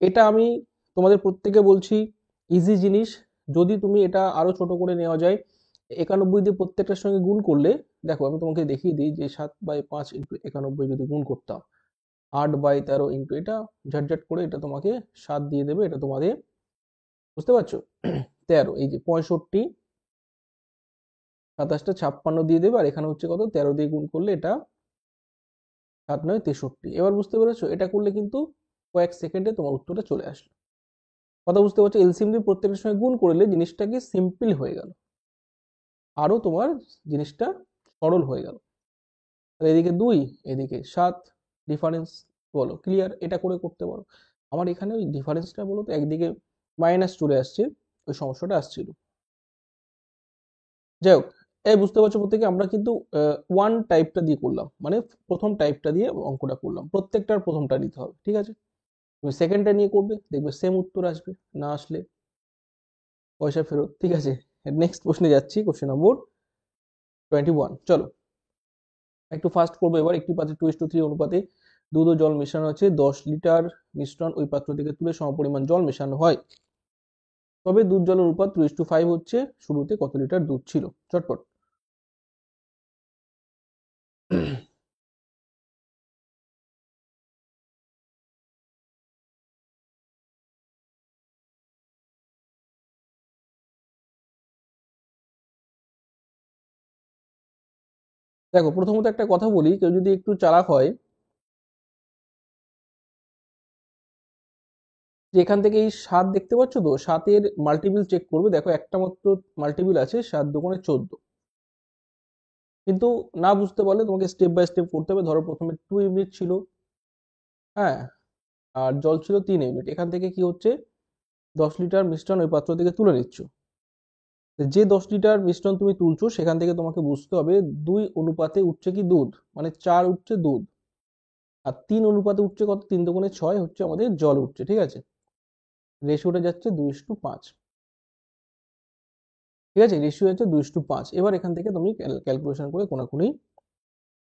এটা আমি তোমাদের প্রত্যেকে বলছি, ইজি জিনিস। যদি তুমি এটা আরো ছোট করে নেওয়া যায়, 91 দিয়ে প্রত্যেকটার সঙ্গে গুণ করলে, দেখো আমি তোমাকে দেখিয়ে দিই যে 7/5 × 91 যদি গুণ করতাম, 8/13 ইন্টু এটা, ঝটঝট করে এটা তোমাকে 7 দিয়ে দেবে, এটা তোমাদের, বুঝতে পারছো? 13, এই যে 65, 27টা 56 দিয়ে দেবে, আর এখানে হচ্ছে কত, 13 দিয়ে গুণ করলে এটা 7 × 9 = 63। এবার বুঝতে পেরেছো? এটা করলে কিন্তু কয়েক সেকেন্ডে তোমার উত্তরটা চলে আসলো। কথা বুঝতে পারছো? এলসিএম দিয়ে প্রত্যেকটার সঙ্গে গুণ করলে জিনিসটা কি সিম্পল হয়ে গেল, আরো তোমার জিনিসটা সরল হয়ে গেল। তাহলে এদিকে 2, এদিকে 7, ডিফারেন্স বলো ক্লিয়ার, এটা করে করতে পারো। আমার এখানে ওই ডিফারেন্সটা বলো তো, একদিকে মাইনাস চলে আসছে, ওই সমস্যাটা আসছিল। যাই হোক, এই বুঝতে পারছো প্রত্যেকে আমরা কিন্তু ওয়ান টাইপটা দিয়ে করলাম, মানে প্রথম টাইপটা দিয়ে অঙ্কটা করলাম, প্রত্যেকটার প্রথমটা নিতে হবে, ঠিক আছে? তুমি সেকেন্ডটা নিয়ে করবে, দেখবে সেম উত্তর আসবে, না আসলে পয়সা ফেরত, ঠিক আছে? নেক্সট প্রশ্নে যাচ্ছি, কোশ্চেন নম্বর 21। চলো একটু ফাস্ট করবো এবার। একটি পাত্রে 2:3 অনুপাতে দুধ ও জল মেশানো আছে, 10 লিটার মিশ্রণ ওই পাত্র থেকে তুলে সমপরিমাণ জল মেশানো হয়, তবে দুধ জলের অনুপাত 2:5 হচ্ছে, শুরুতে কত লিটার দুধ ছিল? চটপট। দেখো প্রথমত একটা কথা বলি, কেউ যদি একটু চালাক হয়, যে এখান থেকে এই 7 দেখতে পাচ্ছ তো, 7-এর মাল্টিপল চেক করবে, দেখো একটা মাত্র মাল্টিপল আছে, 7 × 14। কিন্তু না বুঝতে পারলে তোমাকে স্টেপ বাই স্টেপ করতে হবে। ধরো প্রথমে 2 ইউনিট ছিল, হ্যাঁ, আর জল ছিল 3 ইউনিট, এখান থেকে কি হচ্ছে, 10 লিটার মিশ্রণ ওই পাত্র থেকে তুলে নিচ্ছ। যে 10 লিটার মিশ্রণ তুমি তুলছো সেখান থেকে তোমাকে বুঝতে হবে 2 অনুপাতে উঠছে কি দুধ, মানে 4 উঠছে দুধ, আর 3 অনুপাতে উঠছে কত, 3 × 6 হচ্ছে আমাদের জল উঠছে, ঠিক আছে? রেশিওটা যাচ্ছে 2:5, ঠিক আছে? রেশিও হচ্ছে 2:5। এবার এখান থেকে তুমি ক্যালকুলেশন করে কোনাকুনি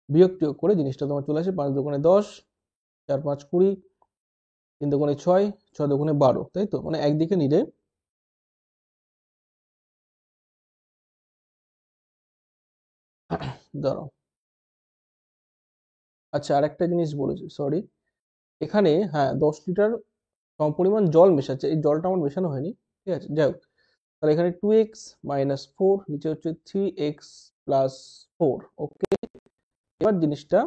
বিয়োগ টিয়োগ করে জিনিসটা তোমার চলে আসে, 5 × 2 = 10, 4 × 5 = 20, 3 × 6, 6 × 2 = 12, তাই তো? মানে একদিকে নিলে দাঁড়াও, আচ্ছা আর একটা জিনিস বলেছি, সরি, এখানে হ্যাঁ 10 লিটার সমপরিমাণ জল মেশাচ্ছে, এই জলটা আমার মেশানো হয়নি, ঠিক আছে? যাই হোক, তাহলে এখানে 2x - 4, নিচে হচ্ছে 3x + 4, ওকে। এবার জিনিসটা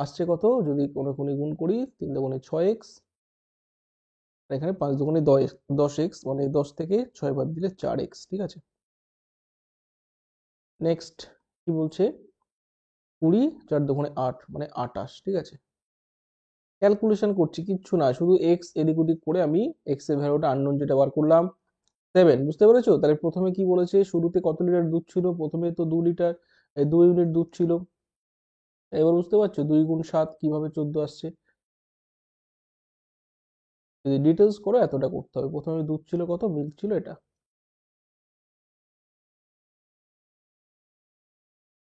আসছে কত, যদি কোনো কোণে গুণ করি, 3 × 2 = 6x, আর এখানে 5 × 2 = 10x, মানে 10 থেকে 6 বাদ দিলে 4x, ঠিক আছে? নেক্সট কি বলছে, 20, 4 × 2 = 8, মানে 28, ঠিক আছে? ক্যালকুলেশন করছি, কিচ্ছু না, শুধু এক্স এদিক ওদিক করে আমি এক্স এর ভ্যালুটা আননোন যেটা বার করলাম 7, বুঝতে পেরেছো? তাহলে প্রথমে কি বলেছে, শুরুতে কত লিটার দুধ ছিল, প্রথমে তো 2 লিটার, 2 ইউনিট দুধ ছিল। এবার বুঝতে পারছো 2 × 7 কিভাবে 14 আসছে? যদি ডিটেলস করো এতটা করতে হবে, প্রথমে দুধ ছিল কত, মিল্ক ছিল এটা।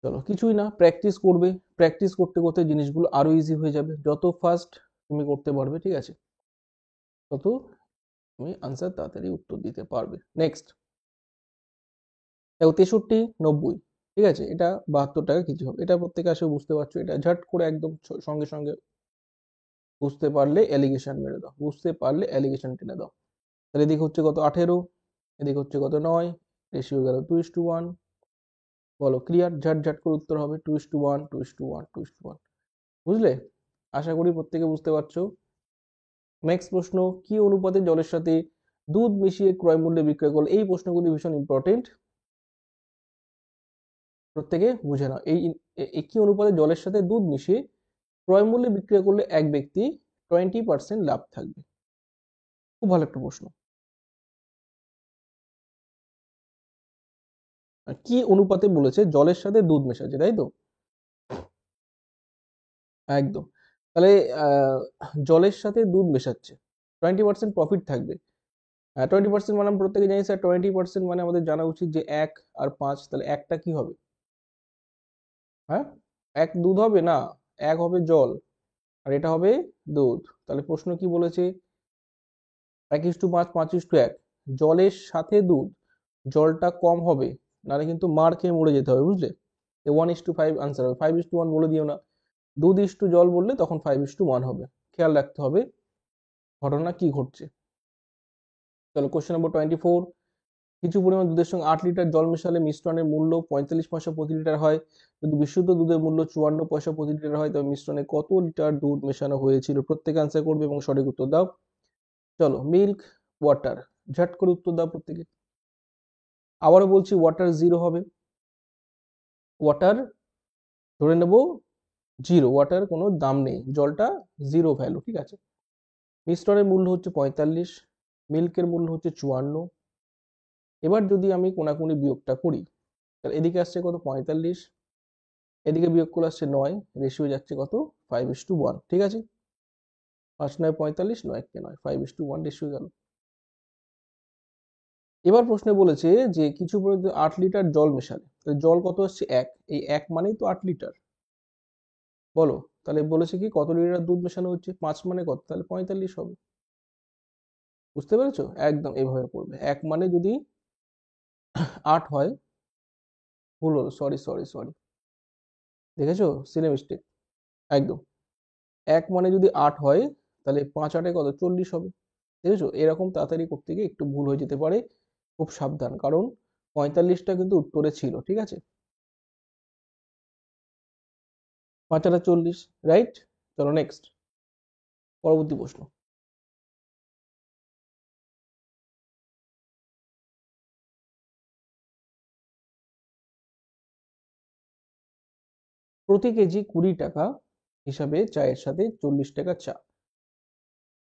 চলো কিছুই না, প্র্যাকটিস করবে, প্র্যাকটিস করতে করতে জিনিসগুলো আরো ইজি হয়ে যাবে, যত ফাস্ট তুমি করতে পারবে, ঠিক আছে, তত তুমি আনসার তাড়াতাড়ি উত্তর দিতে পারবে। নেক্সট দেখো 63, 90, ঠিক আছে, এটা 72 টাকা কেজি হবে, এটা প্রত্যেকে আসলে বুঝতে পারছো, এটা ঝট করে একদম সঙ্গে সঙ্গে বুঝতে পারলে এলিগেশন মেরে দাও, বুঝতে পারলে এলিগেশন টেনে দাও। তাহলে এদিকে হচ্ছে কত, 18, এদিকে হচ্ছে কত, 9, রেশিও গেল 2:1। বলো ক্লিয়ার, ঝট ঝট করে উত্তর হবে 2:1, 2:1, 2:1, বুঝলে? আশা করি প্রত্যেকে বুঝতে পারছো। নেক্সট প্রশ্ন, কি অনুপাতে জলের সাথে দুধ মিশিয়ে ক্রয় মূল্যে বিক্রয় করলে, এই প্রশ্নগুলি ভীষণ ইম্পর্টেন্ট, প্রত্যেকে বুঝে নাও। কি অনুপাতে জলের সাথে দুধ মিশিয়ে ক্রয় মূল্যে বিক্রয় করলে এক ব্যক্তি 20% লাভ থাকবে? খুব ভালো একটা প্রশ্ন। কি অনুপাতে বলেছে, জলের সাথে দুধ মেশাচ্ছে, তাই তো? একদম। তাহলে আহ, জলের সাথে দুধ মেশাচ্ছে, 20% প্রফিট থাকবে। 20% মানে আমরা প্রত্যেকে জানি স্যার, 20% মানে আমাদের জানা উচিত যে 1 আর 5, তাহলে একটা কি হবে, হ্যাঁ? এক দুধ হবে না, এক হবে জল, আর এটা হবে দুধ। তাহলে প্রশ্ন কি বলেছে, 1:5, 5:1, জলের সাথে দুধ, জলটা কম হবে, নাহলে কিন্তু মার খেয়ে মরে যেতে হবে, বুঝলে? 1:5 আনসার হবে, 5:1 বলে দিও না, দুধ ইস্টু জল বললে তখন 5:1 হবে, খেয়াল রাখতে হবে ঘটনা কি ঘটছে। চলো কোশ্চেন নম্বর 24, কিছু পরিমাণ দুধের সঙ্গে 8 লিটার জল মেশালে মিশ্রণের মূল্য 45 পয়সা প্রতি লিটার হয়, যদি বিশুদ্ধ দুধের মূল্য 54 পয়সা প্রতি লিটার হয়, তবে মিশ্রণে কত লিটার দুধ মেশানো হয়েছিল? প্রত্যেকে আনসার করবে এবং সঠিক উত্তর দাও। চলো মিল্ক, ওয়াটার, ঝট করে উত্তর দাও প্রত্যেকে। আবারও বলছি ওয়াটার 0 হবে, ওয়াটার ধরে নেব জিরো, ওয়াটার কোনো দাম নেই, জলটা জিরো ভ্যালু, ঠিক আছে। মিশ্রণের মূল্য হচ্ছে 45, মিল্কের মূল্য হচ্ছে 54। এবার যদি আমি কোনাকুনি বিয়োগটা করি, তাহলে এদিকে আসছে কত 45, এদিকে বিয়োগ করে আসছে 9, রেশিও যাচ্ছে কত 5:1, ঠিক আছে। 5 9 45, 9 5:1 রেশিও গেল। এবার প্রশ্নে বলেছে যে কিছু পরিমাণে 8 লিটার জল মেশালে, তাহলে জল কত আসছে 1, এই 1 মানেই তো 8 লিটার, বলো। তাহলে বলেছে কি কত লিটার দুধ মেশানো হচ্ছে, 5 মানে কত, তাহলে 45 হবে। বুঝতে পেরেছো, একদম এভাবে করবে। 1 মানে যদি 8 হয়, ভুল হলো, সরি সরি সরি, দেখেছো সিলে মিস্টেক, একদম। 1 মানে যদি 8 হয়, তাহলে 5 8 কত 40 হবে। দেখেছো, এরকম তাড়াতাড়ি করতে গিয়ে একটু ভুল হয়ে যেতে পারে, খুব সাবধান, কারণ 45টা কিন্তু উত্তরে ছিল, ঠিক আছে। 5 8 40, রাইট। চলো নেক্সট, পরবর্তী প্রশ্ন। প্রতি কেজি 20 টাকা হিসাবে চায়ের সাথে 40 টাকা চা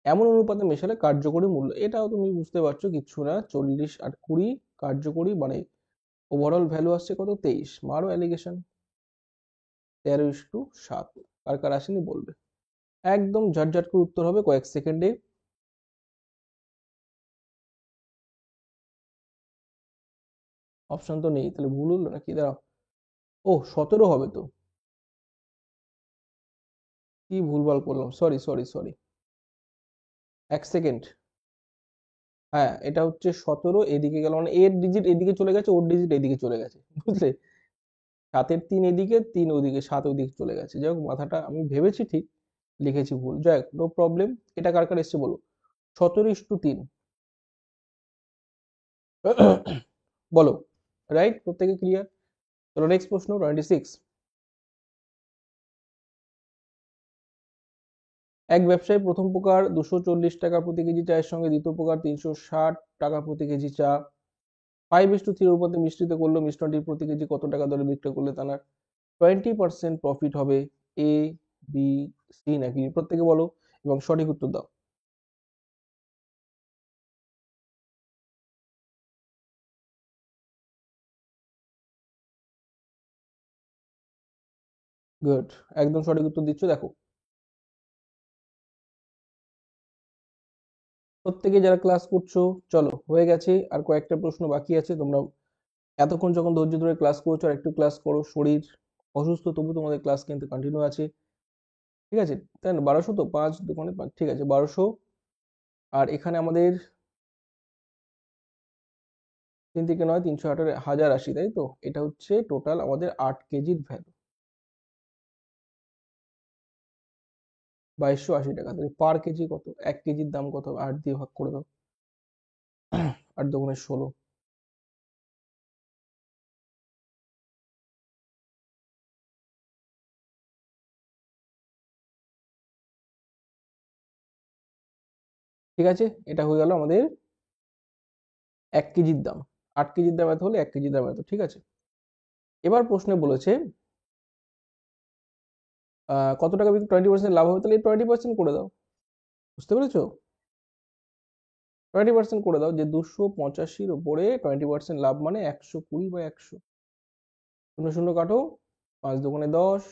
এমন অনুপাতে মেশালে কার্যকরী মূল্য, এটাও তুমি বুঝতে পারছো, কিচ্ছু না, 40 আর 20 কার্যকরী মানে ওভারঅল ভ্যালু আসছে কত 23, মারো অ্যালিগেশন। 13:7, কার কার আসেনি বলবে। একদম ঝটঝট করে উত্তর হবে কয়েক সেকেন্ডে। অপশন তো নেই, তাহলে ভুল হলো নাকি, দাঁড়াও। ও 17 হবে তো, কি ভুলভাল করলাম, সরি সরি সরি, 1 সেকেন্ড। হ্যাঁ, এটা হচ্ছে 17, এদিকে গেল মানে এর ডিজিট এদিকে চলে গেছে, ওর ডিজিট এদিকে চলে গেছে, বুঝলে। 7-এর 3 এদিকে, 3 ওদিকে, 7 ওদিকে চলে গেছে, যাই হোক মাথাটা আমি ভেবেছি ঠিক, লিখেছি ভুল, যাই হোক নো প্রবলেম। এটা কার কার এসছে বলো, 17:3। বলো, রাইট, প্রত্যেকে ক্লিয়ার। চলো নেক্সট প্রশ্ন, 26। এক ব্যবসায়ী প্রথম প্রকার 240 টাকা প্রতি কেজি চায়ের সঙ্গে দ্বিতীয় প্রকার 360 টাকা প্রতি কেজি চা 5:3 অনুপাতে মিশ্রিত করলো, মিশ্রণটি প্রতি কেজি কত টাকা দরে বিক্রি করলে তার 20% প্রফিট হবে, এ, বি, সি নাকি, প্রত্যেকে বলো এবং সঠিক উত্তর দাও। গুড, একদম সঠিক উত্তর দিচ্ছ, দেখো প্রত্যেকে যারা ক্লাস করছো। চলো হয়ে গেছে, আর কয়েকটা প্রশ্ন বাকি আছে, তোমরা এতক্ষণ যখন ধৈর্য ধরে ক্লাস করছো আর একটু ক্লাস করো, শরীর অসুস্থ তবু তোমাদের ক্লাস কিন্তু কন্টিনিউ আছে, ঠিক আছে। তাই না, 1200 তো 5 2 5, ঠিক আছে 1200। আর এখানে আমাদের 3 থেকে 9 308 তাই তো, এটা হচ্ছে টোটাল আমাদের 8 কেজির ভ্যালু, 2280 টাকা। তাহলে পার কেজি কত, 1 কেজির দাম কত, 8 দিয়ে ভাগ করে দাও, 8 2 16। ঠিক আছে, এটা হয়ে গেল আমাদের 1 কেজির দাম। 8 কেজির দাম এত হলে 1 কেজির দাম এত, ঠিক আছে। এবার প্রশ্নে বলেছে কত টাকা বিক্রি 20% লাভ হবে, তাহলে 20% করে দাও, বুঝতে পেরেছো। 20% করে দাও, যে 285-র উপরে 20% লাভ মানে 120/100, শূন্য শূন্য কাটো, 5 2 10,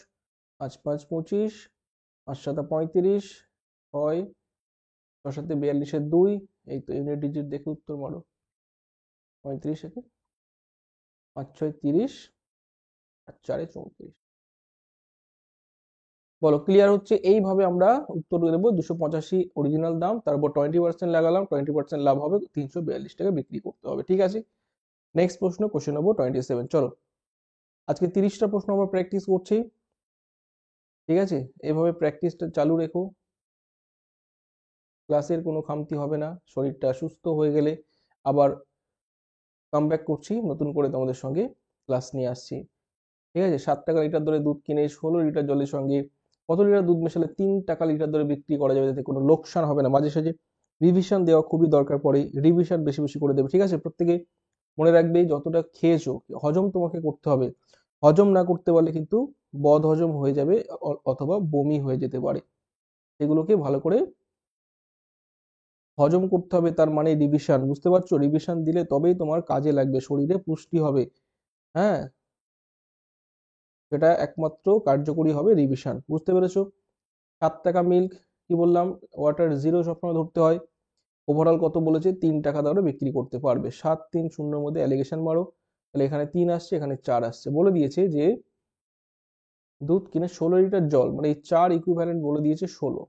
5 5 25, 5 7 35, 6 6 7 42-এর 2, এই তো ইউনিট ডিজিট দেখে উত্তর মারো। 35 একে 5 6 30, আর 4 34। বলো ক্লিয়ার হচ্ছে, এইভাবে আমরা উত্তর দেবো। 285 অরিজিনাল দাম, তারপর 20% লাগালাম, 20% লাভ হবে, 342 টাকা বিক্রি করতে হবে, ঠিক আছে। নেক্সট প্রশ্ন, কোশ্চেন নম্বর 27। চলো, আজকে 30টা প্রশ্ন আমরা প্র্যাকটিস করছি, ঠিক আছে। এভাবে প্র্যাকটিসটা চালু রেখো, ক্লাসের কোনো খামতি হবে না, শরীরটা সুস্থ হয়ে গেলে আবার কামব্যাক করছি, নতুন করে তোমাদের সঙ্গে ক্লাস নিয়ে আসছি, ঠিক আছে। 7 টাকা লিটার দরে দুধ কিনে 16 লিটার জলের সঙ্গে কত লিটার দুধ মেশালে 3 টাকা লিটার দরে বিক্রি করা যাবে, যাতে কোনো লোকসান হবে না। মাঝে সাঝে রিভিশন দেওয়া খুবই দরকার পড়ে, রিভিশন বেশি বেশি করে দেবে, ঠিক আছে। প্রত্যেকে মনে রাখবে, যতটা খেয়েছো হজম তোমাকে করতে হবে, হজম না করতে পারলে কিন্তু বদহজম হয়ে যাবে অথবা বমি হয়ে যেতে পারে। এগুলোকে ভালো করে হজম করতে হবে, তার মানে রিভিশন, বুঝতে পারছো? রিভিশন দিলে তবেই তোমার কাজে লাগবে, শরীরে পুষ্টি হবে। হ্যাঁ, সেটা একমাত্র কার্যকরী হবে রিভিশন, বুঝতে পেরেছো? 7 টাকা মিল্ক, কি বললাম, ওয়াটার জিরো সবসময় ধরতে হয়। ওভারঅল কত বলেছে, 3 টাকা দরে বিক্রি করতে পারবে। 7 3 0 মধ্যে অ্যালিগেশন মারো, তাহলে এখানে 3 আসছে, এখানে 4 আসছে। বলে দিয়েছে যে দুধ কিনে 16 লিটার জল, মানে এই 4 ইকুইভ্যালেন্ট বলে দিয়েছে 16।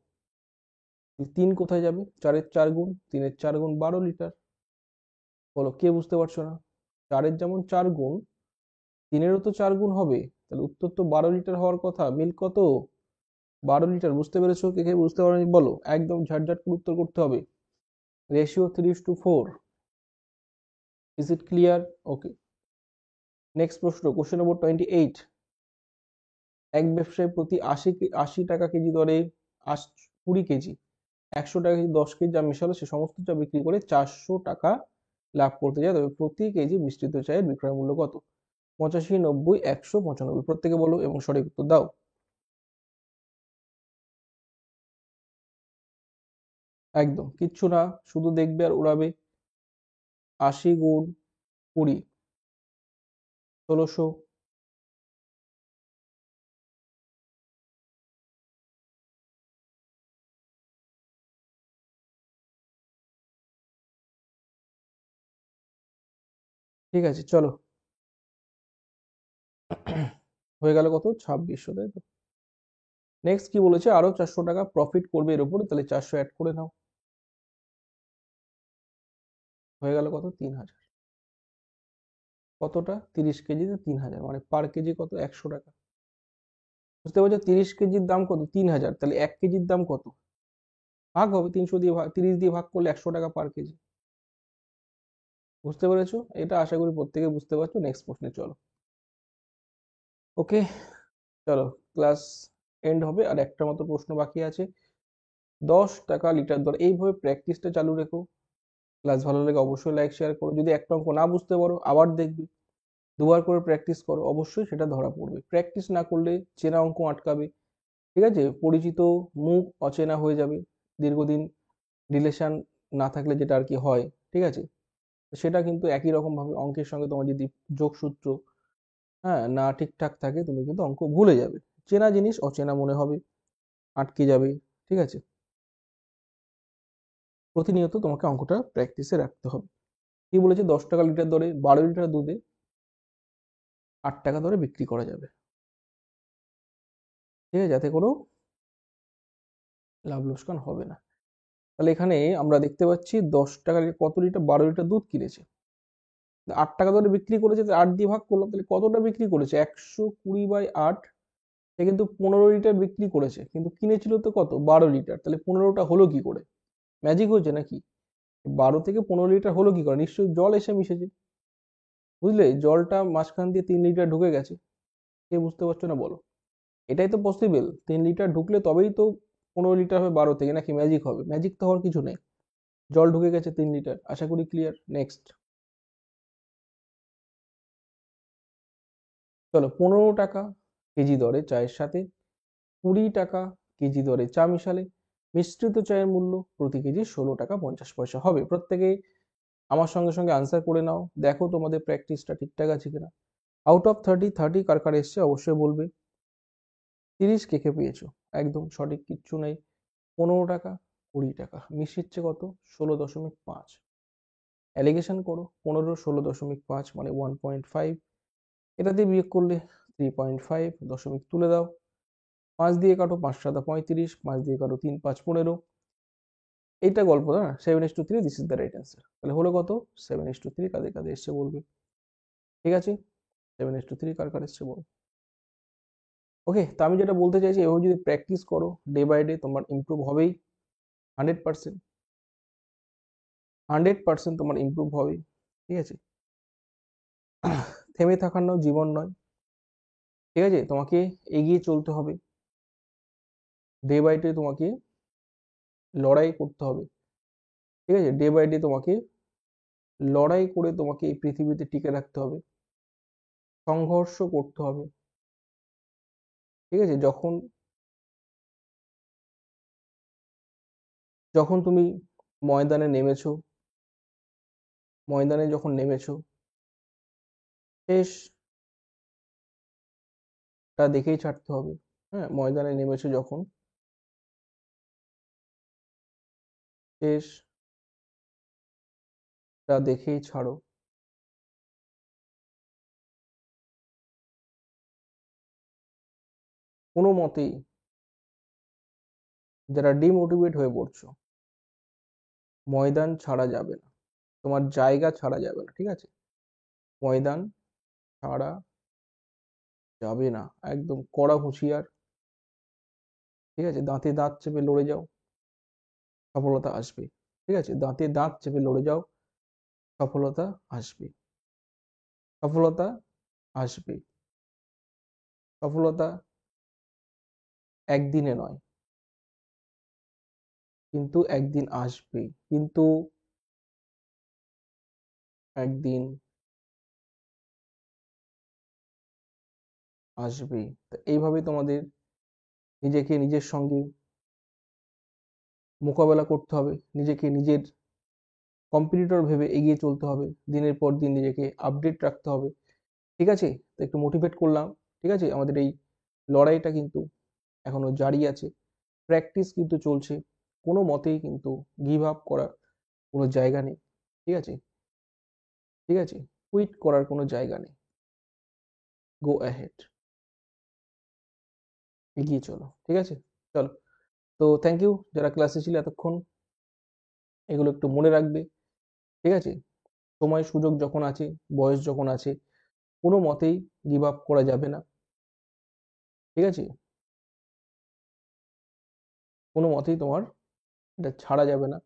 3 কোথায় যাবে, 4-এর 4 গুণ, 3-এর 4 গুণ 12 লিটার। বলো কে বুঝতে পারছো না? 4-এর যেমন 4 গুণ, 3-এরও তো 4 গুণ হবে, তাহলে উত্তর তো 12 লিটার হওয়ার কথা। মিল্ক কত, 12 লিটার। বুঝতে পেরেছো? কে কে বুঝতে পারোনি বলো, একদম ঝটঝট করে উত্তর করতে হবে। Ratio 3:4। Is it clear? Okay, next প্রশ্ন, কোশ্চেন নম্বর 28। এক ব্যবসায়ী প্রতি 80 টাকা কেজি দরে 20 কেজি, 100 টাকা কেজি, 10 কেজি যা মিশালো সে সমস্ত চা বিক্রি করে 400 টাকা লাভ করতে যায়, তবে প্রতি কেজি মিশ্রিত চায়ের বিক্রয় মূল্য কত? 85, 90, 100, 95, প্রত্যেকে বলো এবং সঠিক উত্তর দাও। একদম কিচ্ছু না, শুধু দেখবে আর উড়াবে। 80 গুণ 20, 1600। ঠিক আছে চলো। হয়ে গেল কত, 2600, তাই তো? নেক্সট কি বলেছে, আরো 400 টাকা প্রফিট করবে এর উপরে, তাহলে 400 অ্যাড করে নাও। হয়ে গেল কত, 3000। কতটা, 30 কেজিতে 3000, মানে পার কেজি কত, 100 টাকা। বুঝতে পারছো? 30 কেজির দাম কত, 3000, তাহলে 1 কেজির দাম কত? ভাগ হবে 300 দিয়ে, ভাগ 30 দিয়ে ভাগ করলে 100 টাকা পার কেজি। বুঝতে পেরেছো? এটা আশা করি প্রত্যেকে বুঝতে পারছো। নেক্সট প্রশ্নে চলো। ওকে, চলো, ক্লাস এন্ড হবে, আর একটা মতো প্রশ্ন বাকি আছে। 10 টাকা লিটার দর, এইভাবে প্র্যাকটিসটা চালু রেখো। ক্লাস ভালো লাগে অবশ্যই লাইক শেয়ার করো। যদি একটা অঙ্ক না বুঝতে পারো আবার দেখবে, দুবার করে প্র্যাকটিস করো, অবশ্যই সেটা ধরা পড়বে। প্র্যাকটিস না করলে চেনা অঙ্ক আটকাবে, ঠিক আছে? পরিচিত মুখ অচেনা হয়ে যাবে, দীর্ঘদিন রিলেশন না থাকলে যেটা আর কি হয়, ঠিক আছে? সেটা কিন্তু একই রকম ভাবে অঙ্কের সঙ্গে তোমার যদি যোগসূত্র, হ্যাঁ, না ঠিকঠাক থাকে, তুমি কিন্তু অঙ্ক ভুলে যাবে। চেনা জিনিস অচেনা মনে হবে, আটকে যাবে, ঠিক আছে? প্রতিনিয়ত তোমাকে অঙ্কটা প্র্যাকটিসে রাখতে হবে। কি বলেছে, 10 টাকা লিটার দরে 12 লিটার দুধে 8 টাকা দরে বিক্রি করা যাবে, ঠিক আছে? যাতে কোনো লাভ লোকসান হবে না। তাহলে এখানে আমরা দেখতে পাচ্ছি 10 টাকার কত লিটার, 12 লিটার দুধ কিনেছে, 8 টাকা দরে বিক্রি করেছে, 8 দিয়ে ভাগ করলাম, তাহলে কতটা বিক্রি করেছে, 120/8। সে কিন্তু 15 লিটার বিক্রি করেছে, কিন্তু কিনেছিল তো কত, 12 লিটার, তাহলে 15টা হলো কি করে? ম্যাজিক হয়েছে নাকি? 12 থেকে 15 লিটার হলো কি করে? নিশ্চয়ই জল এসে মিশেছে, বুঝলে? জলটা মাঝখান দিয়ে 3 লিটার ঢুকে গেছে। কে বুঝতে পারছো না বলো? এটাই তো পসিবল, 3 লিটার ঢুকলে তবেই তো 15 লিটার হবে 12 থেকে, নাকি ম্যাজিক হবে? ম্যাজিক তো হওয়ার কিছু নেই, জল ঢুকে গেছে 3 লিটার। আশা করি ক্লিয়ার। নেক্সট চলো, 15 টাকা কেজি দরে চায়ের সাথে 20 টাকা কেজি দরে চা মিশালে মিশ্রিত চায়ের মূল্য প্রতি কেজি 16 টাকা 50 পয়সা হবে। প্রত্যেকে আমার সঙ্গে সঙ্গে আনসার করে নাও, দেখো তোমাদের প্র্যাকটিসটা ঠিকঠাক আছে কিনা। আউট অফ 30, 30 কার কার এসছে অবশ্যই বলবে। 30 কে কে পেয়েছো? একদম সঠিক, কিচ্ছু নেই। 15 টাকা, 20 টাকা মিশিচ্ছে কত, 16.5। অ্যালিগেশন করো, 15, 16.5 মানে 1.5। এটা দিয়ে বিয়োগ করলে 3.5, দশমিক তুলে দাও। 5 দিয়ে কাটো, 5 7 35, 5 দিয়ে কাটো, 3 5 15। এইটা গল্প না, 7:3, this is the right answer. তাহলে হলো কত, 7:3। কাদের কাদের এসছে বলবে, ঠিক আছে? 7:3 কার কার এসছে বল। ওকে, তো আমি যেটা বলতে চাইছি, এভাবে যদি প্র্যাকটিস করো ডে বাই ডে, তোমার ইমপ্রুভ হবেই। 100%, 100% তোমার ইমপ্রুভ হবেই, ঠিক আছে? থেমে থাকার নাম জীবন নয়, ঠিক আছে? তোমাকে এগিয়ে চলতে হবে, ডে বাই ডে তোমাকে লড়াই করতে হবে, ঠিক আছে? ডে বাই ডে তোমাকে লড়াই করে তোমাকে এই পৃথিবীতে টিকে রাখতে হবে, সংঘর্ষ করতে হবে, ঠিক আছে? যখন যখন তুমি ময়দানে নেমেছো, ময়দানে যখন নেমেছো, শেষটা দেখেই ছাড়তে হবে। হ্যাঁ, ময়দানে নেমেছো যখন, শেষটা দেখেই ছাড়ো। কোনো মতেই যারা ডিমোটিভেট হয়ে পড়ছো, ময়দান ছাড়া যাবে না, তোমার জায়গা ছাড়া যাবে না। ঠিক আছে? ময়দান ছাড়া যাবে না, একদম কড়া হুঁশিয়ার। ঠিক আছে? দাঁতে দাঁত চেপে লড়ে যাও, সফলতা আসবে। ঠিক আছে? দাঁতে দাঁত চেপে লড়ে যাও, সফলতা আসবে। সফলতা আসবে। সফলতা একদিনে নয়, কিন্তু একদিন আসবে। কিন্তু একদিন আসবে। তো এইভাবে তোমাদের নিজেকে নিজের সঙ্গে মোকাবেলা করতে হবে, নিজেকে নিজের কম্পিটিটর ভেবে এগিয়ে চলতে হবে, দিনের পর দিন নিজেকে আপডেট রাখতে হবে। ঠিক আছে? তো একটু মোটিভেট করলাম। ঠিক আছে? আমাদের এই লড়াইটা কিন্তু এখনো জারি আছে, প্র্যাকটিস কিন্তু চলছে। কোনো মতেই কিন্তু গিভ আপ করার কোনো জায়গা নেই। ঠিক আছে? ঠিক আছে? কুইট করার কোনো জায়গা নেই। গো অ্যাহেড, এগিয়ে চলো। ঠিক আছে? চলো। তো থ্যাংক ইউ যারা ক্লাসে ছিল এতক্ষণ, এগুলো একটু মনে রাখবে। ঠিক আছে? সময় সুযোগ যখন আছে, বয়স যখন আছে, কোনো মতেই গিভ আপ করা যাবে না। ঠিক আছে? কোনো মতেই তোমার এটা ছাড়া যাবে না।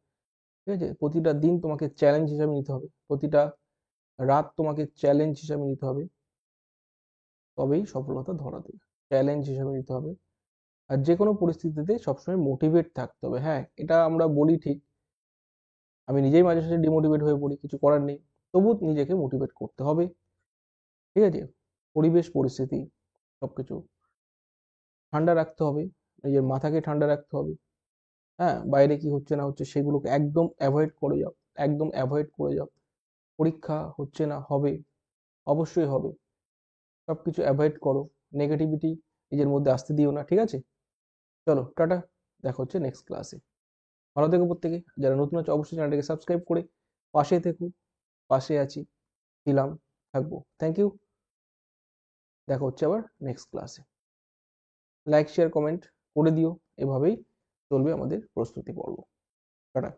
ঠিক আছে? প্রতিটা দিন তোমাকে চ্যালেঞ্জ হিসাবে নিতে হবে, প্রতিটা রাত তোমাকে চ্যালেঞ্জ হিসাবে নিতে হবে, তবেই সফলতা ধরা দেবে। চ্যালেঞ্জ হিসাবে নিতে হবে। আর যে কোনো পরিস্থিতিতে সবসময় মোটিভেট থাকতে হবে। হ্যাঁ, এটা আমরা বলি ঠিক, আমি নিজেই মাঝে সাঝে ডিমোটিভেট হয়ে পড়ি, কিছু করার নেই। তবু নিজেকে মোটিভেট করতে হবে। ঠিক আছে? পরিবেশ পরিস্থিতি সবকিছু ঠান্ডা রাখতে হবে, নিজের মাথাকে ঠান্ডা রাখতে হবে। হ্যাঁ, বাইরে কি হচ্ছে না হচ্ছে সেগুলোকে একদম অ্যাভয়েড করে যাও, একদম অ্যাভয়েড করে যাও। পরীক্ষা হচ্ছে না, হবে, অবশ্যই হবে। সবকিছু অ্যাভয়েড করো, নেগেটিভিটি নিজের মধ্যে আসতে দিও না। ঠিক আছে? চলো, টাটা। দেখা হচ্ছে নেক্সট ক্লাসে। ভালো থেকো প্রত্যেকে। যারা নতুন আছে অবশ্যই চ্যানেলটাকে সাবস্ক্রাইব করে পাশে থেকো। পাশে আছি, ছিলাম, থাকবো। Thank you. দেখা হচ্ছে আবার নেক্সট ক্লাসে। লাইক শেয়ার কমেন্ট করে দিও। এভাবেই চলবে আমাদের প্রস্তুতি পর্ব। টাটা।